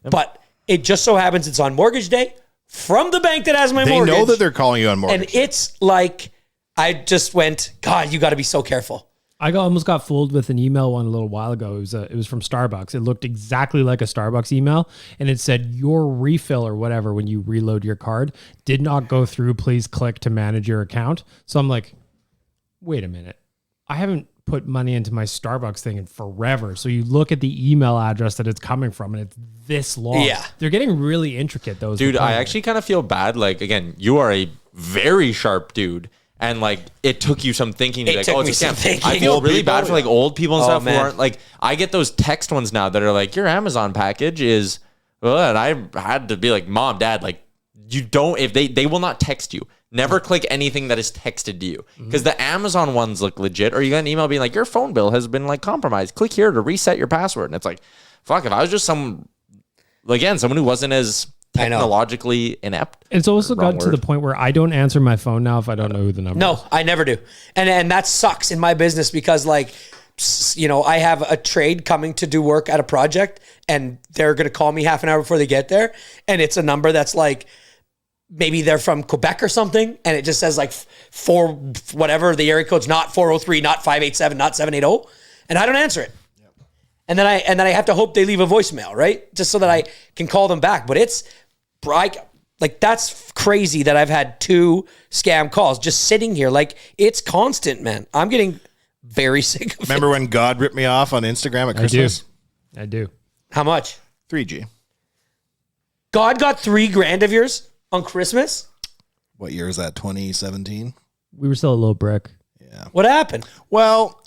But it just so happens it's on mortgage day from the bank that has my They mortgage. know that they're calling you on mortgage. And it's like, I just went, God, you got to be so careful. I almost got fooled with an email one a little while ago. It was from Starbucks. It looked exactly like a Starbucks email, and it said your refill or whatever when you reload your card did not go through. Please click to manage your account. So I'm like, wait a minute, I haven't put money into my Starbucks thing in forever. So you look at the email address that it's coming from, and it's this long. Yeah. They're getting really intricate. Those Dude, I requirements. actually kind of feel bad. Like, again, you are a very sharp dude. And like, it took you some thinking to be It like, took oh, me it's a some scam. thinking. I feel Old really people, bad for like old people and Oh, stuff man. who aren't like, I get those text ones now that are like, your Amazon package is, well, and I had to be like, Mom, Dad, like, you don't, if they will not text you. Never click anything that is texted to you. Because the Amazon ones look legit. Or you got an email being like, your phone bill has been like compromised. Click here to reset your password. And it's like, fuck, if I was just someone who wasn't as I know. technologically inept. It's also Wrong gotten to word. the point where I don't answer my phone now if I don't know who the number is. No, I never do. And that sucks in my business because like, you know, I have a trade coming to do work at a project and they're going to call me half an hour before they get there. And it's a number that's like, maybe they're from Quebec or something. And it just says like whatever, the area code's not 403, not 587, not 780. And I don't answer it. And then I have to hope they leave a voicemail, right? Just so that I can call them back. But it's like, that's crazy that I've had 2 scam calls just sitting here. Like, it's constant, man. I'm getting very sick of it. Remember when God ripped me off on Instagram at Christmas? I do. How much? 3G. God got $3,000 of yours on Christmas? What year is that? 2017? We were still a little brick. What happened? Well,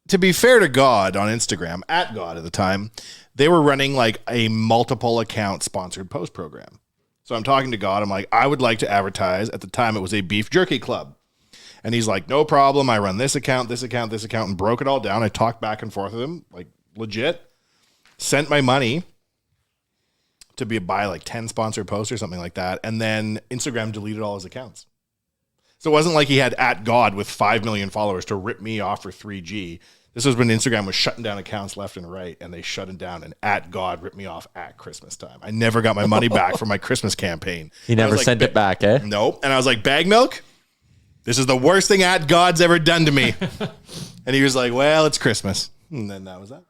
to be fair to God on Instagram, at God at the time, they were running like a multiple account sponsored post program. So I'm talking to God. I'm like, I would like to advertise. At the time, it was a beef jerky club. And he's like, no problem. I run this account, and broke it all down. I talked back and forth with him, like legit. Sent my money to buy like 10 sponsored posts or something like that. And then Instagram deleted all his accounts. So it wasn't like he had @God with 5 million followers to rip me off for 3G. This was when Instagram was shutting down accounts left and right, and they shut it down, and @God ripped me off at Christmas time. I never got my money back for my Christmas campaign. He never sent it back, eh? Nope. And I was like, bag milk? This is the worst thing @God's ever done to me. And he was like, well, it's Christmas. And then that was that.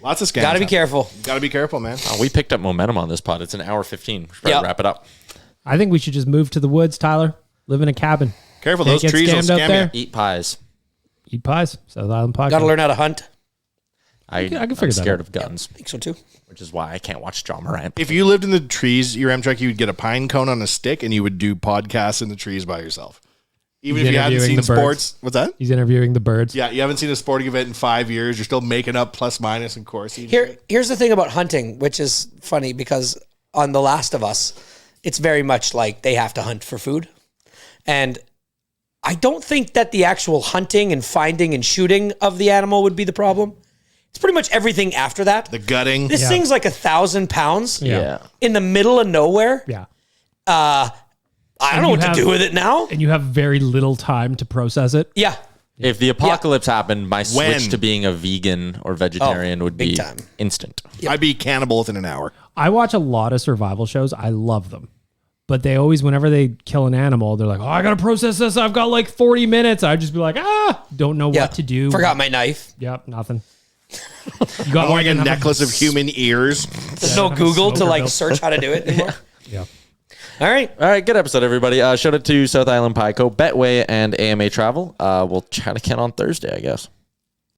Lots of scams. Got to be careful. Got to be careful, man. Oh, we picked up momentum on this pod. It's an hour 15. We should probably wrap it up. I think we should just move to the woods, Tyler. Live in a cabin. Careful, Can't those get trees will scammed out scam there. you. Eat pies. Eat pies. South Island podcast. Got to learn how to hunt. I can figure I'm that scared out. of guns, I think so too. which is why I can't watch Ja Morant. If you lived in the trees, your M-Truck, you would get a pine cone on a stick, and you would do podcasts in the trees by yourself. Even He's if you hadn't interviewing seen the birds. sports. What's that? He's interviewing the birds. Yeah, you haven't seen a sporting event in 5 years. You're still making up plus minus and course. Here's the thing about hunting, which is funny because on The Last of Us, it's very much like they have to hunt for food. And I don't think that the actual hunting and finding and shooting of the animal would be the problem. It's pretty much everything after that. The gutting. This thing's like 1,000 pounds Yeah. in the middle of nowhere. Yeah. I don't know what to do with it now. And you have very little time to process it. Yeah. If the apocalypse happened, my When? switch to being a vegan or vegetarian would big be time. instant. I'd be cannibal within an hour. I watch a lot of survival shows. I love them. But they always, whenever they kill an animal, they're like, oh, I got to process this. I've got like 40 minutes. I'd just be like, don't know what to do. Forgot my knife. Yep, nothing. You got Like a necklace of human ears. There's no Google to like search how to do it anymore. Yeah. All right. All right, good episode, everybody. Shout out to South Island Pico, Betway, and AMA Travel. We'll chat again on Thursday, I guess.